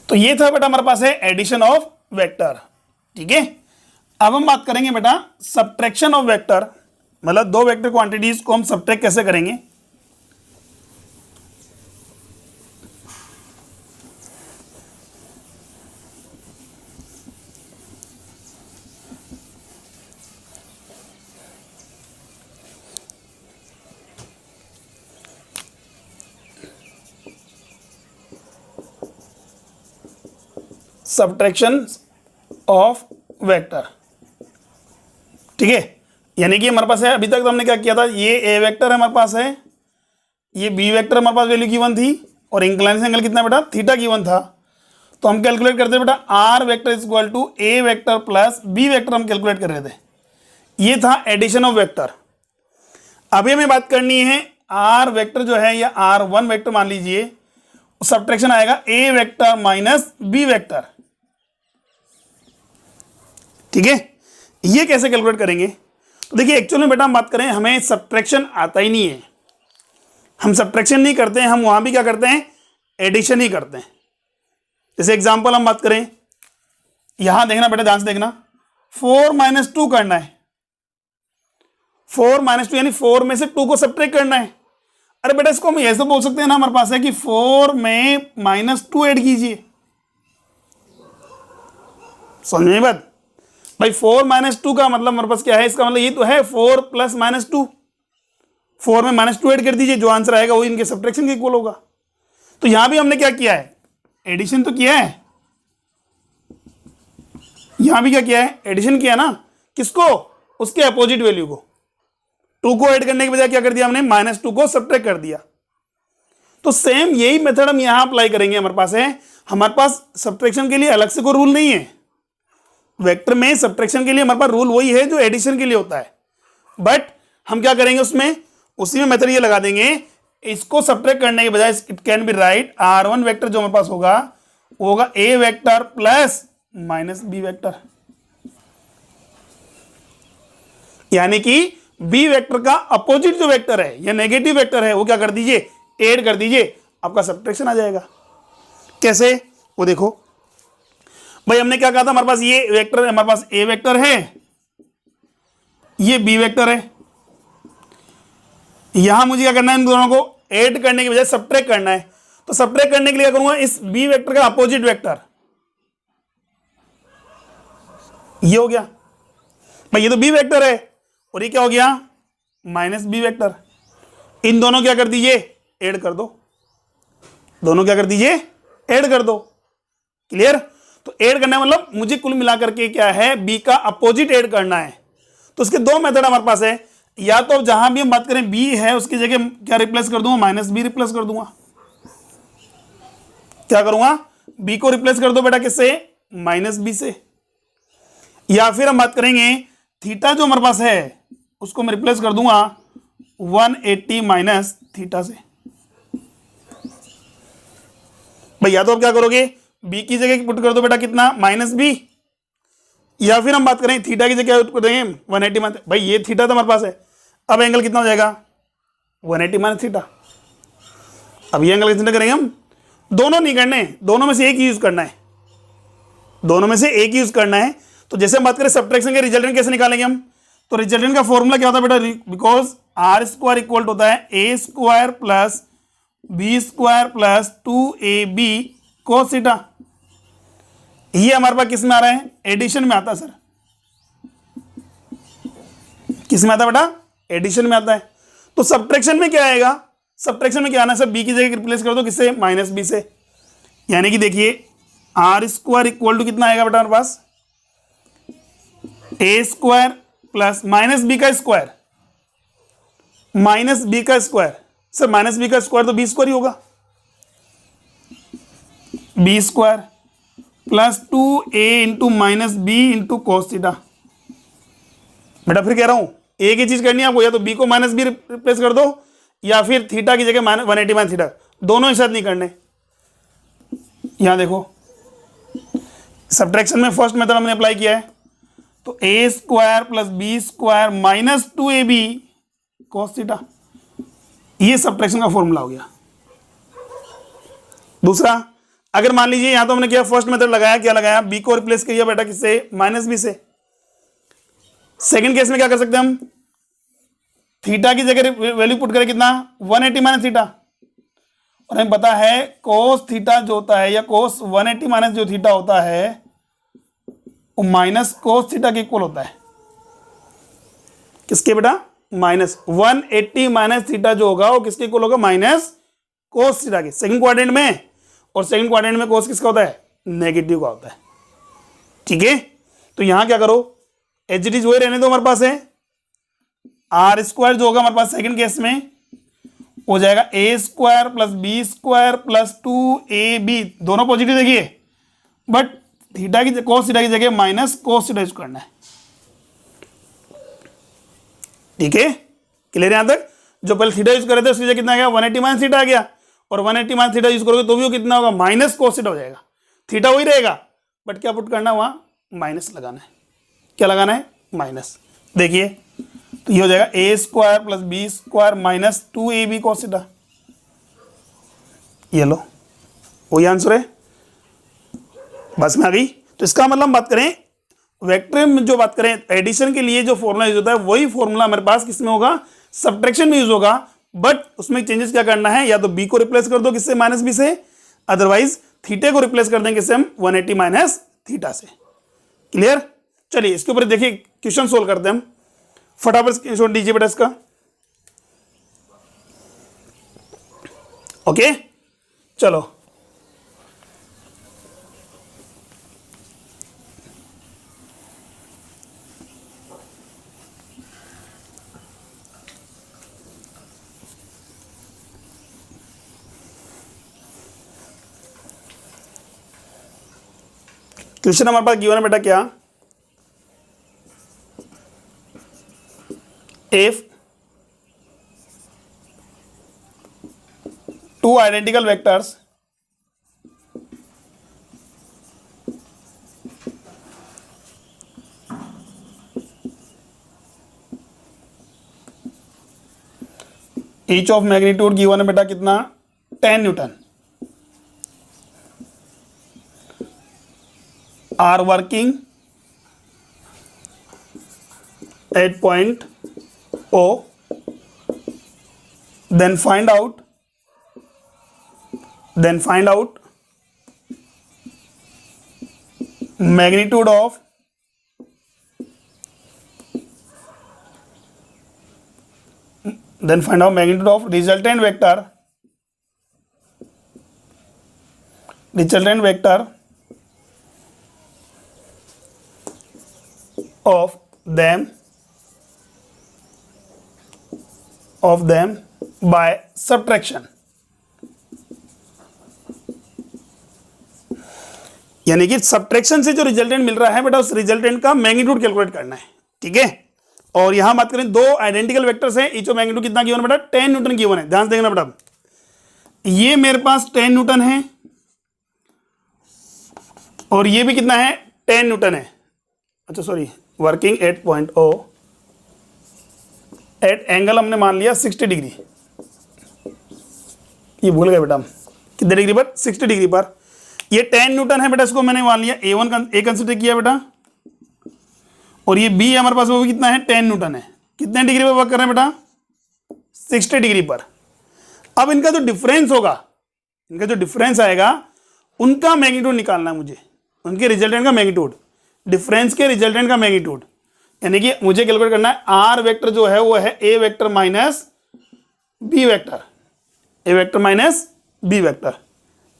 तो ये था बेटा हमारे पास है एडिशन ऑफ वेक्टर। ठीक है, अब हम बात करेंगे बेटा सब्ट्रैक्शन ऑफ वेक्टर, मतलब दो वेक्टर क्वांटिटीज को हम सब्ट्रैक्ट कैसे करेंगे। Subtraction of vector. ठीक है, यानी कि हमारे पास है, अभी तक तो हमने क्या किया था, ये ए वेक्टर है हमारे पास है, ये बी वेक्टर हमारे पास वैल्यू गिवन थी, और इंक्लाइनेशन एंगल कितना बेटा थीटा गिवन था। तो हम कैलकुलेट करते बेटा R vector is equal to A vector plus B vector, हम कैलकुलेट कर रहे थे। ये था एडिशन ऑफ वेक्टर। अभी हमें बात करनी है आर वेक्टर जो है, या R1 वेक्टर मान लीजिए, सब्ट्रैक्शन आएगा ए वेक्टर माइनस बी वेक्टर। ठीक है, ये कैसे कैलकुलेट करेंगे, तो देखिए एक्चुअली में बेटा हम बात करें, हमें सब्ट्रैक्शन आता ही नहीं है, हम सब्ट्रैक्शन नहीं करते हैं, हम वहां भी क्या करते हैं, एडिशन ही करते हैं। जैसे एग्जांपल हम बात करें, यहां देखना बेटा, ध्यान से देखना, 4 - 2 करना है, 4 - 2 यानी 4 में से 2 को सब्ट्रैक्ट करना है। अरे बेटा इसको हम ऐसे बोल सकते हैं ना, हमारे पास है कि 4 में -2 ऐड कीजिए, समझ में बात भाई। 4 - 2 का मतलब हमारे पास क्या है, इसका मतलब ये तो है 4 + -2, 4 में -2 ऐड कर दीजिए, जो आंसर आएगा वो इनके सब्ट्रैक्शन के इक्वल होगा। तो यहां भी हमने क्या किया है, एडिशन तो किया है, यहां भी क्या किया है, एडिशन किया ना, किसको, उसके अपोजिट वैल्यू को, 2 को ऐड करने के बजाय क्या कर दिया हमने, -2 को सब्ट्रैक्ट कर दिया। तो सेम यही मेथड हम यहां अप्लाई करेंगे। हमारे पास है, हमारे पास सब्ट्रैक्शन के लिए अलग से कोई रूल नहीं है, वेक्टर में सब्ट्रैक्शन के लिए हमारे पास रूल वही है जो एडिशन के लिए होता है, बट हम क्या करेंगे उसमें, उसी में मेथड ये लगा देंगे, इसको सब्ट्रैक्ट करने के बजाय it can be write R1 vector जो हमारे पास होगा वो होगा A vector plus minus B vector, यानी कि बी वेक्टर का अपोजिट जो वेक्टर है या नेगेटिव वेक्टर है वो क्या कर दीजिए, ऐड कर दीजिए, आपका सब्ट्रैक्शन आ जाएगा। कैसे, वो देखो भाई, हमने क्या कहा था, हमारे पास ये वेक्टर है, हमारे पास ए वेक्टर है, ये बी वेक्टर है, यहां मुझे क्या करना है, इन दोनों को ऐड करने के बजाय सब्ट्रैक्ट करना है। तो सब्ट्रैक्ट करने के लिए क्या करूंगा, इस बी वेक्टर का अपोजिट वेक्टर, ये हो गया भाई, ये तो बी वेक्टर है, और ये क्या हो गया, माइनस बी वेक्टर। इन दोनों क्या कर दीजिए, ऐड कर दो, दोनों क्या कर दीजिए, ऐड कर दो। क्लियर, तो ऐड करना मतलब मुझे कुल मिलाकर के क्या है, बी का अपोजिट ऐड करना है। तो उसके दो मेथड हमारे पास है, या तो जहां भी हम बात करें बी है उसकी जगह क्या रिप्लेस कर दूंगा, -b रिप्लेस कर दूंगा। क्या करूंगा, बी को रिप्लेस कर दो बेटा किससे, -b से। या फिर हम बात करेंगे थीटा जो हमारे पास है उसको मैं रिप्लेस कर दूंगा 180 माइनस थीटा से। भाई या तो आप क्या करोगे, बी की जगह पुट कर दो बेटा कितना, माइनस बी, या फिर हम बात करें थीटा की जगह पुट कर देंगे 180 माइनस, भाई ये थीटा तो हमारे पास है, अब एंगल कितना हो जाएगा 180 माइनस थीटा। अब ये एंगल कितना करेंगे हम, दोनों नहीं करने, दोनों में से एक यूज करना है, दोनों में से एक यूज करना है। तो जैसे हम बात करें सब्ट्रैक्शन के रिजल्टेंट कैसे निकालेंगे हम, तो रिजल्टेंट का फॉर्मूला क्या होता है बेटा, बिकॉज आर स्क्वायर इक्वल होता है A square plus B square plus 2ab cos theta. ये हमारे पास किस में आ रहा है, एडिशन में आता है सर, किस में आता है बेटा, एडिशन में आता है। तो सब्ट्रैक्शन में क्या आएगा, सब्ट्रैक्शन में क्या आना है सर, बी की जगह रिप्लेस कर दो किससे, माइनस बी से, यानी कि देखिए आर स्क्वायर इक्वल टू कितना आएगा बेटा हमारे पास, A square plus minus B का स्क्वायर, माइनस बी का स्क्वायर, सर माइनस बी का स्क्वायर तो बी स्क्वायर ही होगा, B square plus 2a into minus B into cos theta. बेटा फिर कह रहा हूं एक ही चीज करनी है आपको, या तो बी को माइनस बी रिप्लेस कर दो, या फिर थीटा की जगह 180 माइनस थीटा, दोनों एक साथ नहीं करने। यहां देखो सब्ट्रैक्शन में फर्स्ट मेथड हमने अप्लाई किया है, तो A square plus B square minus 2ab cos theta, ये सब्ट्रैक्शन का फॉर्मूला हो गया। दूसरा, अगर मान लीजिए यहां तो हमने क्या फर्स्ट मेथड लगाया, क्या लगाया, बी को रिप्लेस किया बेटा किससे, माइनस बी से। सेकंड केस में क्या कर सकते हैं हम, थीटा की जगह वैल्यू पुट करें कितना, 180 माइनस थीटा, और हमें पता है कोस थीटा जो होता है, या कोस 180 माइनस जो थीटा होता है वो माइनस कोस थीटा के इक्वल होता है, किसके बेटा, माइनस 180 माइनस थीटा जो होगा वो किसके इक्वल होगा, माइनस कोस थीटा के, सेकंड क्वाड्रेंट में। और सेकंड क्वाड्रेंट में कोस किसका होता है, नेगेटिव का होता है, ठीक है। तो यहां क्या करो, एच डी वही रहने दो, हमारे पास है आर स्क्वायर जो होगा हमारे पास सेकंड केस में हो जाएगा A square plus B square plus 2ab, दोनों पॉजिटिव देखिए, बट थीटा की कोस थीटा की जगह माइनस कोस थीटा यूज करना है, ठीक है, क्लियर यहां तक। जो पहले थीटा यूज कर रहे थे उसकी जगह कितना आ गया, 180 माइनस थीटा आ गया, और 180 माइनस थीटा यूज करोगे तो भी वो कितना होगा, माइनस कोस थीटा हो जाएगा। थीटा वही रहेगा बट क्या पुट करना है वहां, माइनस लगाना है, क्या लगाना है, माइनस। देखिए तो ये हो जाएगा A square plus B square minus 2ab cos theta, ये लो वही आंसर है, बस में आ गई। तो इसका मतलब बात करें वेक्टर में, जो बात करें एडिशन के लिए जो फॉर्मूला यूज होता है वही फॉर्मूला हमारे पास किसमें होगा, सब्ट्रैक्शन में यूज होगा, बट उसमें चेंजेस क्या करना है, या तो बी को रिप्लेस कर दो किससे, माइनस बी से, अदरवाइज थीटे को रिप्लेस कर देंगे किससे हम, 180 माइनस थीटा से। क्लियर, चलिए इसके ऊपर देखिए क्वेश्चन सोल्व करते हैं हम, फटाफट स्क्रीनशॉट दीजिए बेटा इसका, ओके। चलो क्वेश्चन हमारे पास गिवन है बेटा क्या, if two identical vectors each of magnitude given है बेटा कितना, 10 Newton, are working at point O, then find out magnitude of resultant vector of them by subtraction, यानी कि सब्ट्रैक्शन से जो रिजल्टेंट मिल रहा है बेटा उस रिजल्टेंट का मैग्नीट्यूड कैलकुलेट करना है, ठीक है। और यहां बात करें दो आइडेंटिकल वेक्टर्स हैं, ईच ऑफ मैग्नीट्यूड कितना गिवन है बेटा, 10 न्यूटन गिवन है। ध्यान से देखना बेटा, ये मेरे पास 10 न्यूटन है और ये भी कितना है, 10 न्यूटन है। अच्छा sorry, working at point O at angle हमने मान लिया 60 डिग्री, ये भूल गए बेटा हम, कितने डिग्री पर, 60 डिग्री पर। ये 10 न्यूटन है बेटा, इसको मैंने मान लिया A कंसिडर किया बेटा, और ये B हमारे पास वो भी कितना है, 10 न्यूटन है। कितने डिग्री पर वर्क कर रहे हैं बेटा, 60 डिग्री पर। अब इनका जो डिफरेंस होगा, इनका जो डिफरेंस आएगा, उनका मैग्नीट्यूड निकालना है मुझे, उनके रिजल्टेंट का मैग्नीट्यूड, डिफरेंस के रिजल्टेंट का मैग्नीट्यूड, यानी कि मुझे कैलकुलेट करना है आर वेक्टर जो है वो है A vector minus B vector, A vector minus B vector.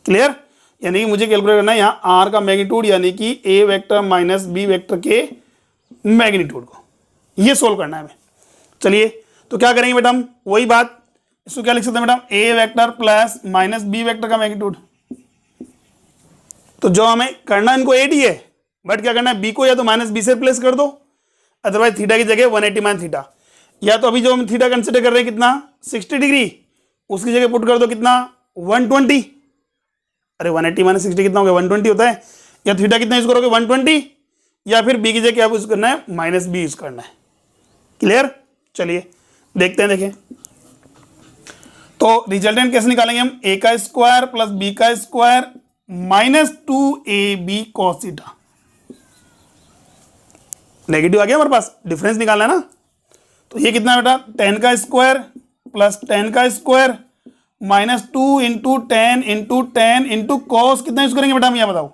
Clear, यानी कि मुझे कैलकुलेट करना है यहाँ आर का मैग्नीट्यूड, यानी कि ए वेक्टर माइनस बी वेक्टर के मैग्नीट्यूड को, ये सोल्व करना है हमें। चलिए तो क्या करेंगे बेटा, हम वही बात, इसको क्या लिख सकते हैं बेटा, A vector plus minus B vector का मैग्नीट्यूड। तो जो हमें करना इनको 80 है, बट क्या करना है, बी को या तो माइनस बी से रिप्लेस कर दो, अदरवाइज थीटा की जगह 180 माइनस थीटा, या तो अभी जो हम थीटा कंसिडर कर रहे हैं कितना 60 डिग्री, उसकी जगह पुट कर दो कितना 120। अरे 180 माइनस 60 कितना हो गया, 120 होता है। या थीटा कितना यूज करोगे 120, या फिर बी की जगह क्या यूज करना है, माइनस बी यूज करना है। क्लियर, चलिए देखते हैं, देखें तो रिजल्टेंट कैसे निकालेंगे हम, ए का स्क्वायर प्लस बी का square minus 2ab cos theta. Negative आ गया हमारे पास, डिफरेंस निकालना है ना, तो ये कितना बेटा 10 का स्क्वायर प्लस 10 का square minus 2 into 10 into 10 into cos कितना यूज करेंगे बेटा, हम यहाँ बताओ।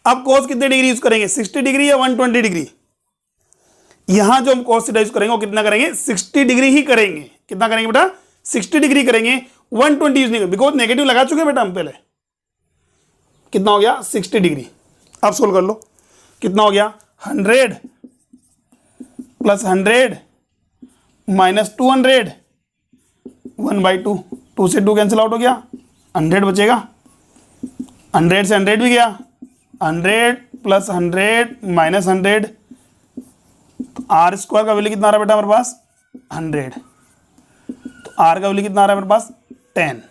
अब कॉस कितने डिग्री यूज करेंगे, 60 डिग्री या 120 डिग्री। यहां जो हम कॉस थीटा यूज करेंगे वो कितना करेंगे, 60 डिग्री ही करेंगे। कितना करेंगे बेटा, 60 डिग्री करेंगे, 120 यूज नहीं करेंगे, बिकॉज नेगेटिव लगा चुके हैं बेटा हम पहले। कितना हो गया 60 डिग्री। अब सोल्व कर लो, कितना हो गया 100 प्लस 100 माइनस 200, 1/2, 2 से 2 कैंसिल आउट हो गया, 100 बचेगा, 100 से 100 भी गया, 100 प्लस 100 माइनस 100, तो आर स्क्वायर का वैल्यू कितना आ रहा है बेटा हमारे पास 100, तो आर का वैल्यू कितना आ रहा है हमारे पास 10।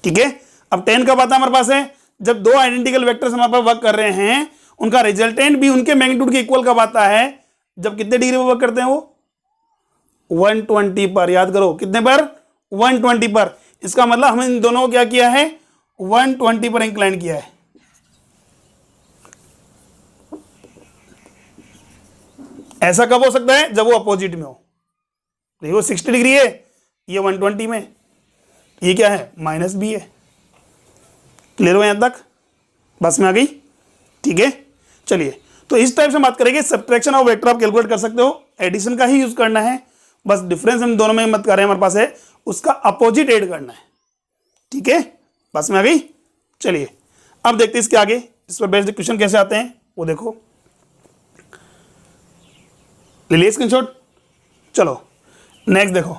ठीक है, अब 10 कब आता है हमारे पास है, जब दो आइडेंटिकल वेक्टर्स हमारे पास वर्क कर रहे हैं, उनका रिजल्टेंट भी उनके मैग्नीट्यूड के इक्वल कब आता है, जब कितने डिग्री पर वर्क करते हैं वो 120 पर। याद करो कितने पर, 120 पर। इसका मतलब हमने इन दोनों को क्या किया है, 120 पर इंक्लाइन किया है। ऐसा कब हो सकता है, जब वो अपोजिट में हो। देखो 60 डिग्री है, ये 120 में, ये क्या है माइनस बी है। क्लियर हो यहां तक, बस में आ गई। ठीक है, चलिए तो इस टाइप से बात करेंगे। सब्ट्रैक्शन ऑफ वेक्टर आप कैलकुलेट कर सकते हो, एडिशन का ही यूज करना है, बस डिफरेंस हम दोनों में मत कर रहे हैं, हमारे पास है उसका अपोजिट ऐड करना है। ठीक है, बस में आ गई। चलिए अब देखते हैं इसके आगे, इस पर बेस्ड क्वेश्चन कैसे आते हैं वो देखो। ले लिया स्क्रीनशॉट, चलो नेक्स्ट देखो।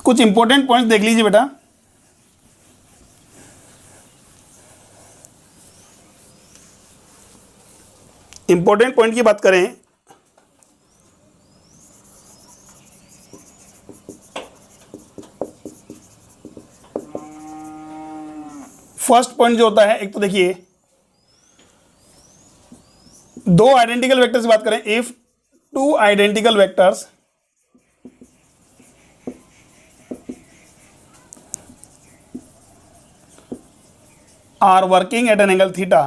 कुछ इंपॉर्टेंट पॉइंट्स देख लीजिए बेटा। इंपॉर्टेंट पॉइंट की बात करें, फर्स्ट पॉइंट जो होता है, एक तो देखिए दो आइडेंटिकल वेक्टर्स की बात करें, if two identical vectors are working at an angle theta,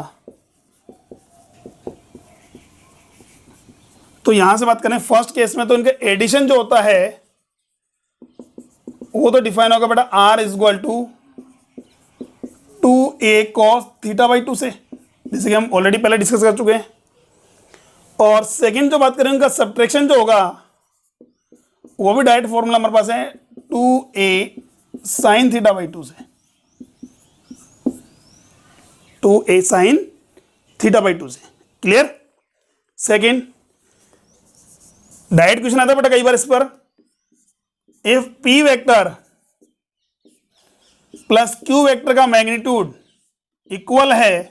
तो यहां से बात करें फर्स्ट केस में, तो इनका एडिशन जो होता है वो तो डिफाइन होगा बेटा R is equal to 2a cos θ/2 से, जैसे कि हम ऑलरेडी पहले डिस्कस कर चुके हैं। और सेकंड जो बात करें उनका सब्ट्रैक्शन जो होगा वो भी डायरेक्ट फॉर्मूला हमारे पास है 2a sin θ/2 से, 2a sin θ/2 से। क्लियर, सेकंड डायरेक्ट क्वेश्चन आता है बेटा कई बार इस पर, if p vector plus Q vector का मैग्नीट्यूड इक्वल है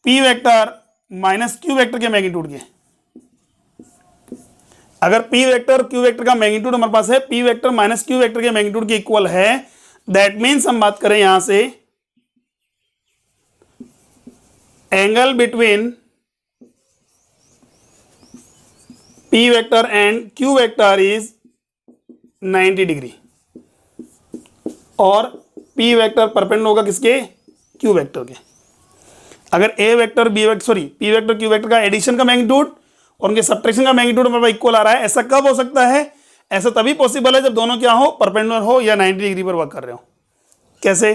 P vector minus Q vector के मैग्नीट्यूड के। अगर पी वेक्टर क्यू वेक्टर का मैग्नीट्यूड हमारे पास है P vector minus Q vector के मैग्नीट्यूड के इक्वल है, दैट मीन्स हम बात करें यहां से angle between P vector and Q vector is 90 degree और पी वेक्टर परपेंडिकुलर होगा किसके, क्यू वेक्टर के। अगर ए vector B vector sorry P vector Q vector का एडिशन का मैग्नीट्यूड और उनके सब्ट्रैक्शन का मैग्नीट्यूड हमारे इक्वल आ रहा है, ऐसा कब हो सकता है, ऐसा तभी पॉसिबल है जब दोनों क्या हो, परपेंडिकुलर हो या 90 डिग्री पर वर्क कर रहे हो। कैसे,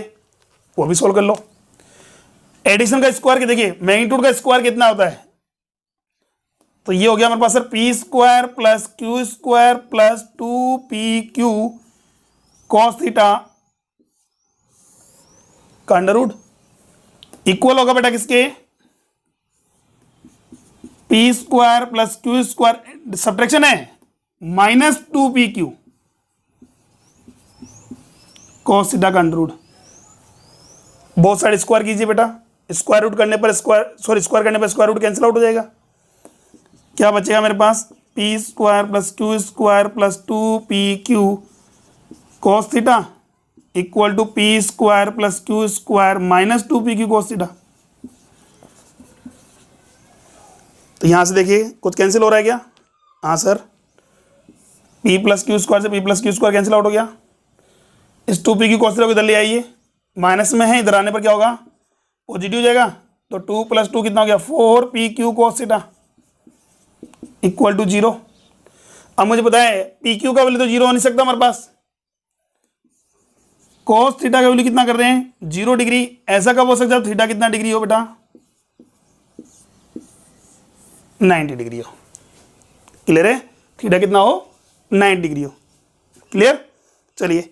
वो भी सोल्व कर लो। एडिशन का स्क्वायर के देखिए मैग्नीट्यूड का स्क्वायर कितना होता है, तो ये हो गया हमारे पास sir P square plus Q square plus 2pq cos theta का अंडर रूट इक्वल होगा बेटा किसके, P square plus Q square subtraction है माइनस 2pq cos थीटा का अंडर रूट। बहुत सारे स्क्वायर कीजिए बेटा, स्क्वायर रूट करने पर स्क्वायर करने पर स्क्वायर रूट कैंसिल आउट हो जाएगा। क्या बचेगा मेरे पास, P square plus Q square plus 2pq cos theta equal to P square plus Q square minus 2pq cos theta. तो यहां से देखिए कुछ कैंसिल हो रहा है क्या, हाँ sir, p plus Q square से p plus Q square cancel out हो गया। इस 2pq cos थीटा को इधर ले आइए, माइनस में है, इधर आने पर क्या होगा, पॉजिटिव हो जाएगा। तो 2 प्लस 2 कितना हो गया, 4pq cos theta equal to 0। अब मुझे पता है pq का वैल्यू तो 0 हो नहीं सकता हमारे पास, cos थीटा का वैल्यू कितना कर रहे हैं, 0 डिग्री। ऐसा कब हो सकता है, थीटा कितना डिग्री हो बेटा, 90 डिग्री हो। क्लियर है, थीटा कितना हो, 90 डिग्री हो। क्लियर, चलिए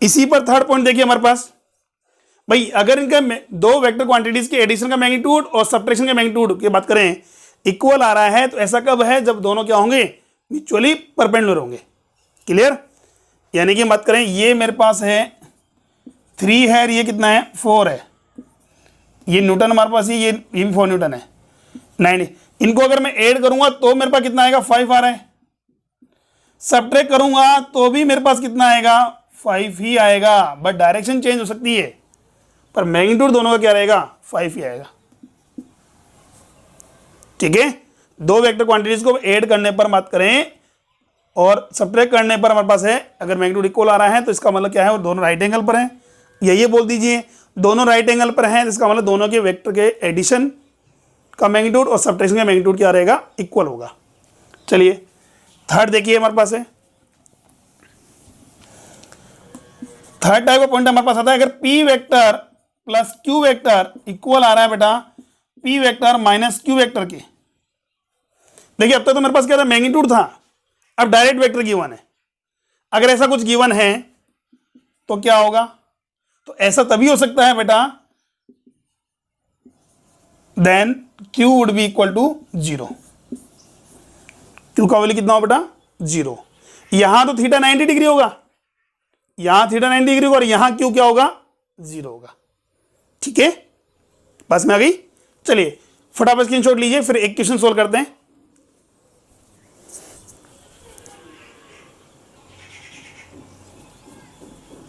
इसी पर थर्ड पॉइंट देखिए हमारे पास, भाई अगर इनका दो वेक्टर क्वांटिटीज के एडिशन का मैग्नीट्यूड और सब्ट्रैक्शन के मैग्नीट्यूड की बात करें इक्वल आ रहा है, तो ऐसा कब है, जब दोनों क्या होंगे, म्यूचुअली परपेंडिकुलर होंगे। क्लियर, यानी कि बात करें ये मेरे पास है 3 है, ये कितना है 4 है, ये न्यूटन हमारे पास ये भी 4 न्यूटन है 9। इनको अगर मैं ऐड करूंगा तो मेरे पास कितना आएगा, 5 आ रहा है। सब्ट्रैक्ट करूंगा तो भी मेरे पास कितना आएगा, 5 ही आएगा, बट डायरेक्शन चेंज हो सकती है, पर मैग्नीट्यूड दोनों का क्या रहेगा, 5 ही आएगा। ठीक है, दो वेक्टर क्वांटिटीज को ऐड करने पर बात करें और सब्ट्रैक्ट करने पर हमारे पास है, अगर मैग्नीट्यूड इक्वल आ रहा है तो इसका मतलब क्या है, वो दोनों राइट एंगल पर हैं, या ये बोल दीजिए दोनों राइट एंगल पर हैं, इसका मतलब दोनों के वेक्टर के एडिशन का मैग्नीट्यूड और सब्ट्रैक्शन का मैग्नीट्यूड क्या रहेगा, इक्वल होगा। चलिए थर्ड देखिए हमारे पास है, थर्ड टाइप का पॉइंट हमारे पास आता है, अगर P vector plus Q vector equal आ रहा है बेटा P vector minus Q vector के। देखिए अब तक तो मेरे पास क्या था, मैग्नीट्यूड था, अब डायरेक्ट वेक्टर गिवन है। अगर ऐसा कुछ गिवन है तो क्या होगा, तो ऐसा तभी हो सकता है बेटा, then Q would be equal to 0। Q का वैल्यू कितना हो बेटा, 0। यहां तो थीटा 90 डिग्री होगा, यहां थीटा 90 डिग्री होगा और यहां Q क्या होगा, 0 होगा। ठीक है, बस में आ गई। चलिए फटाफट स्क्रीनशॉट लीजिए, फिर एक क्वेश्चन सोल्व करते हैं।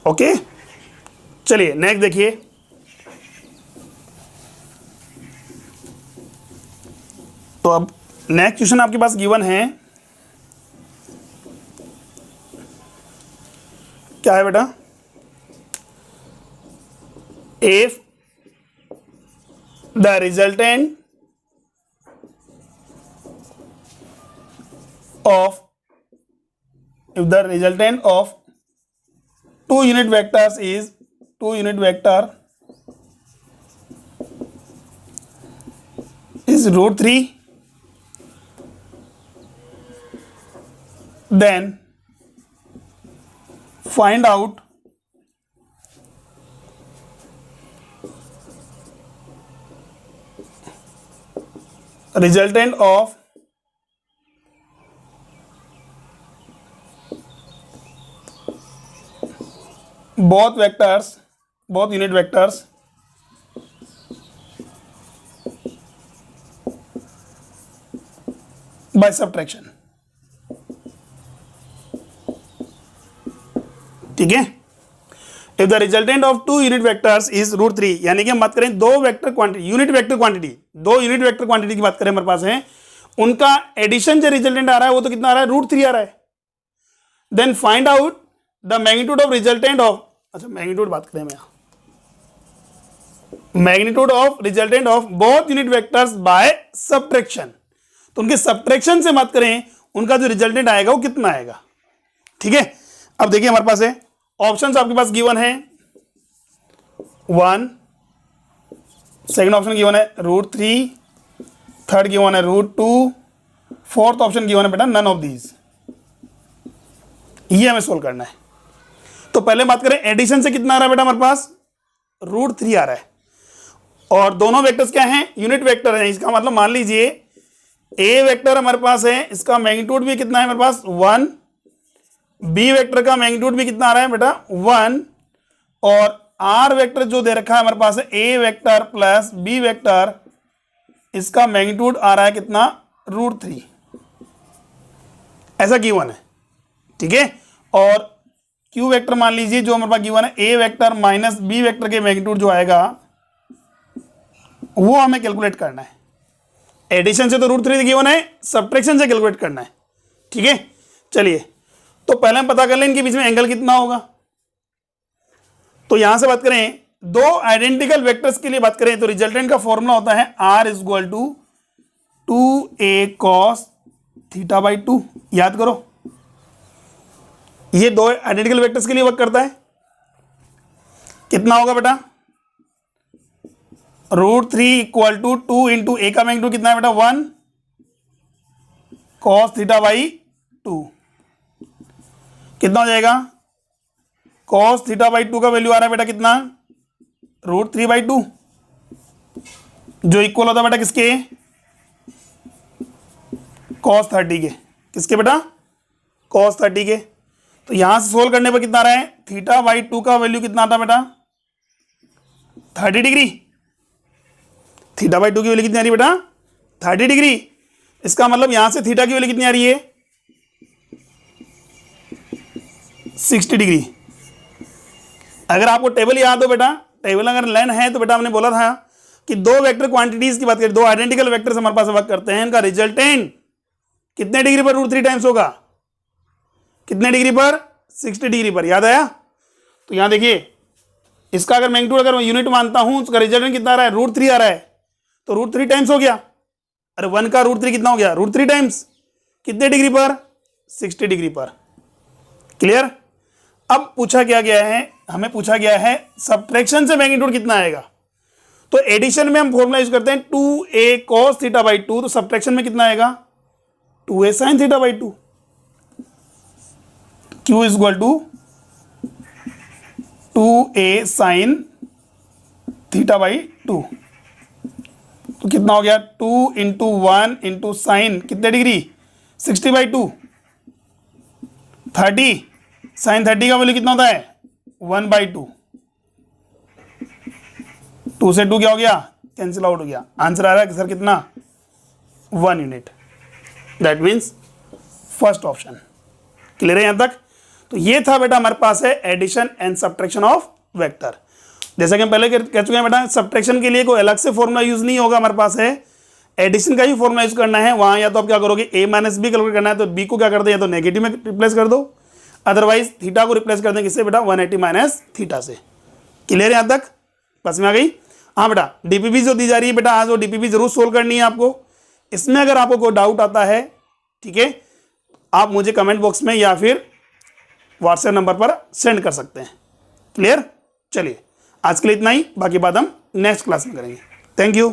ओके, चलिए नेक्स्ट देखिए, तो अब नेक्स्ट क्वेश्चन आपके पास गिवन है, क्या है बेटा, if the resultant of two unit vectors is 2 unit vector is √3, then find out resultant of both vectors both unit vectors by subtraction. ठीक है, if the resultant of two unit vectors is √3, यानी कि हम बात करें दो vector quantity, unit vector quantity, दो unit vector quantity की बात करें हमारे पास है, उनका एडिशन जो रिजल्टेंट आ रहा है वो तो कितना आ रहा है, √3 आ रहा है. Then find out the magnitude of resultant of, अच्छा मैग्नीट्यूड बात करें मैं, magnitude of resultant of both unit vectors by subtraction. तो उनके सब्ट्रैक्शन से बात करें, उनका जो रिजल्टेंट आएगा वो कितना आएगा. ठीक है, अब देखिए हमारे पास है ऑप्शंस आपके पास गिवन है 1, सेकंड ऑप्शन गिवन है √3, थर्ड गिवन है √2, फोर्थ ऑप्शन गिवन है बेटा नन ऑफ दीज. ये हमें सोल्व करना है. तो पहले बात करें एडिशन से कितना आ रहा है बेटा हमारे पास, √3 आ रहा है, और दोनों वेक्टर्स क्या हैं, यूनिट वेक्टर हैं. इसका मतलब मान लीजिए ए वेक्टर हमारे पास है, इसका मैग्नीट्यूड भी कितना है हमारे पास 1, बी वेक्टर का मैग्नीट्यूड भी कितना आ रहा है बेटा 1, और आर वेक्टर जो दे रखा है हमारे पास है A vector plus B vector, इसका मैग्नीट्यूड आ रहा है कितना √3, ऐसा गिवन है. ठीक है, और क्यू वेक्टर मान लीजिए जो हमारे पास गिवन है A vector minus B vector के मैग्नीट्यूड जो आएगा वो हमें कैलकुलेट करना है. एडिशन से तो √3 गिवन है, सब्ट्रैक्शन से कैलकुलेट करना है. ठीक है, चलिए तो पहले हम पता कर लें इनके बीच में एंगल कितना होगा. तो यहां से बात करें दो आइडेंटिकल वेक्टर्स के लिए बात करें तो रिजल्टेंट का फॉर्मूला होता है R = 2a cos θ/2. याद करो, ये दो आइडेंटिकल वेक्टर्स के लिए वर्क करता है. कितना होगा बेटा, √3 = 2 इंटू ए का मैग्नीट्यूड कितना है बेटा 1 cos θ/2. कितना हो जाएगा, cos θ/2 का वैल्यू आ रहा है बेटा कितना, √3/2, जो इक्वल होता है बेटा किसके, cos 30 के. किसके बेटा, cos 30 के. तो यहां से सोल्व करने पर कितना आ रहा है, θ/2 का वैल्यू कितना आता है बेटा 30 डिग्री. θ/2 की वैल्यू कितनी आ रही है बेटा 30 डिग्री. इसका मतलब यहां से थीटा की वैल्यू कितनी आ रही है 60 डिग्री. अगर आपको टेबल याद हो बेटा, टेबल अगर लेन है तो बेटा हमने बोला था कि दो वेक्टर क्वांटिटीज की बात करें, दो आइडेंटिकल वेक्टर्स हमारे पास वर्क करते हैं, इनका रिजल्टेंट कितने डिग्री पर √3 टाइम्स होगा, कितने डिग्री पर 60 डिग्री पर. याद आया. तो यहां देखिए इसका अगर मैग्नीट्यूड अगर मैं यूनिट मानता हूं उसका रिजल्टेंट कितना आ रहा है, √3 आ रहा है, तो √3 टाइम्स हो गया. अरे 1 का √3 कितना हो गया, √3 टाइम्स कितने डिग्री पर, 60 डिग्री पर. क्लियर. अब पूछा क्या गया है, हमें पूछा गया है सब्ट्रैक्शन से मैग्नीट्यूड कितना आएगा. तो एडिशन में हम फॉर्मूला यूज करते हैं 2a cos θ/2, तो सब्ट्रैक्शन में कितना आएगा 2a sin θ/2. Q = 2a sin θ/2. तो कितना हो गया 2 × 1 × साइन कितने डिग्री 60/2, 30 sin 30 का वैल्यू कितना होता है 1/2. 2 से 2 क्या हो गया, कैंसिल आउट हो गया. आंसर आ रहा है कि सर कितना 1 unit. That means first option. Clear है यहां तक. तो ये था बेटा हमारे पास है addition and subtraction of vector. जैसा कि हम पहले कह चुके हैं बेटा, सब्ट्रैक्शन के लिए कोई अलग से फॉर्मूला यूज नहीं होगा हमारे पास है, एडिशन का ही फॉर्मूला यूज करना है. वहां या तो आप क्या करोगे a - b कैलकुलेट करना है, तो b को क्या कर दो या तो नेगेटिव में रिप्लेस कर दो, अदरवाइज थीटा को रिप्लेस कर दें किससे बेटा 180 - थीटा से. क्लियर है यहां तक, बस में आ गई. हाँ बेटा डीपीपी जो दी जा रही है बेटा आज वो डीपीपी जरूर सोल्व करनी है आपको. इसमें अगर आपको कोई डाउट आता है, ठीक है, आप मुझे कमेंट बॉक्स में या फिर व्हाट्सएप नंबर पर सेंड कर सकते हैं. क्लियर. चलिए आज के लिए इतना ही, बाकी बात हम नेक्स्ट क्लास में करेंगे. Thank you.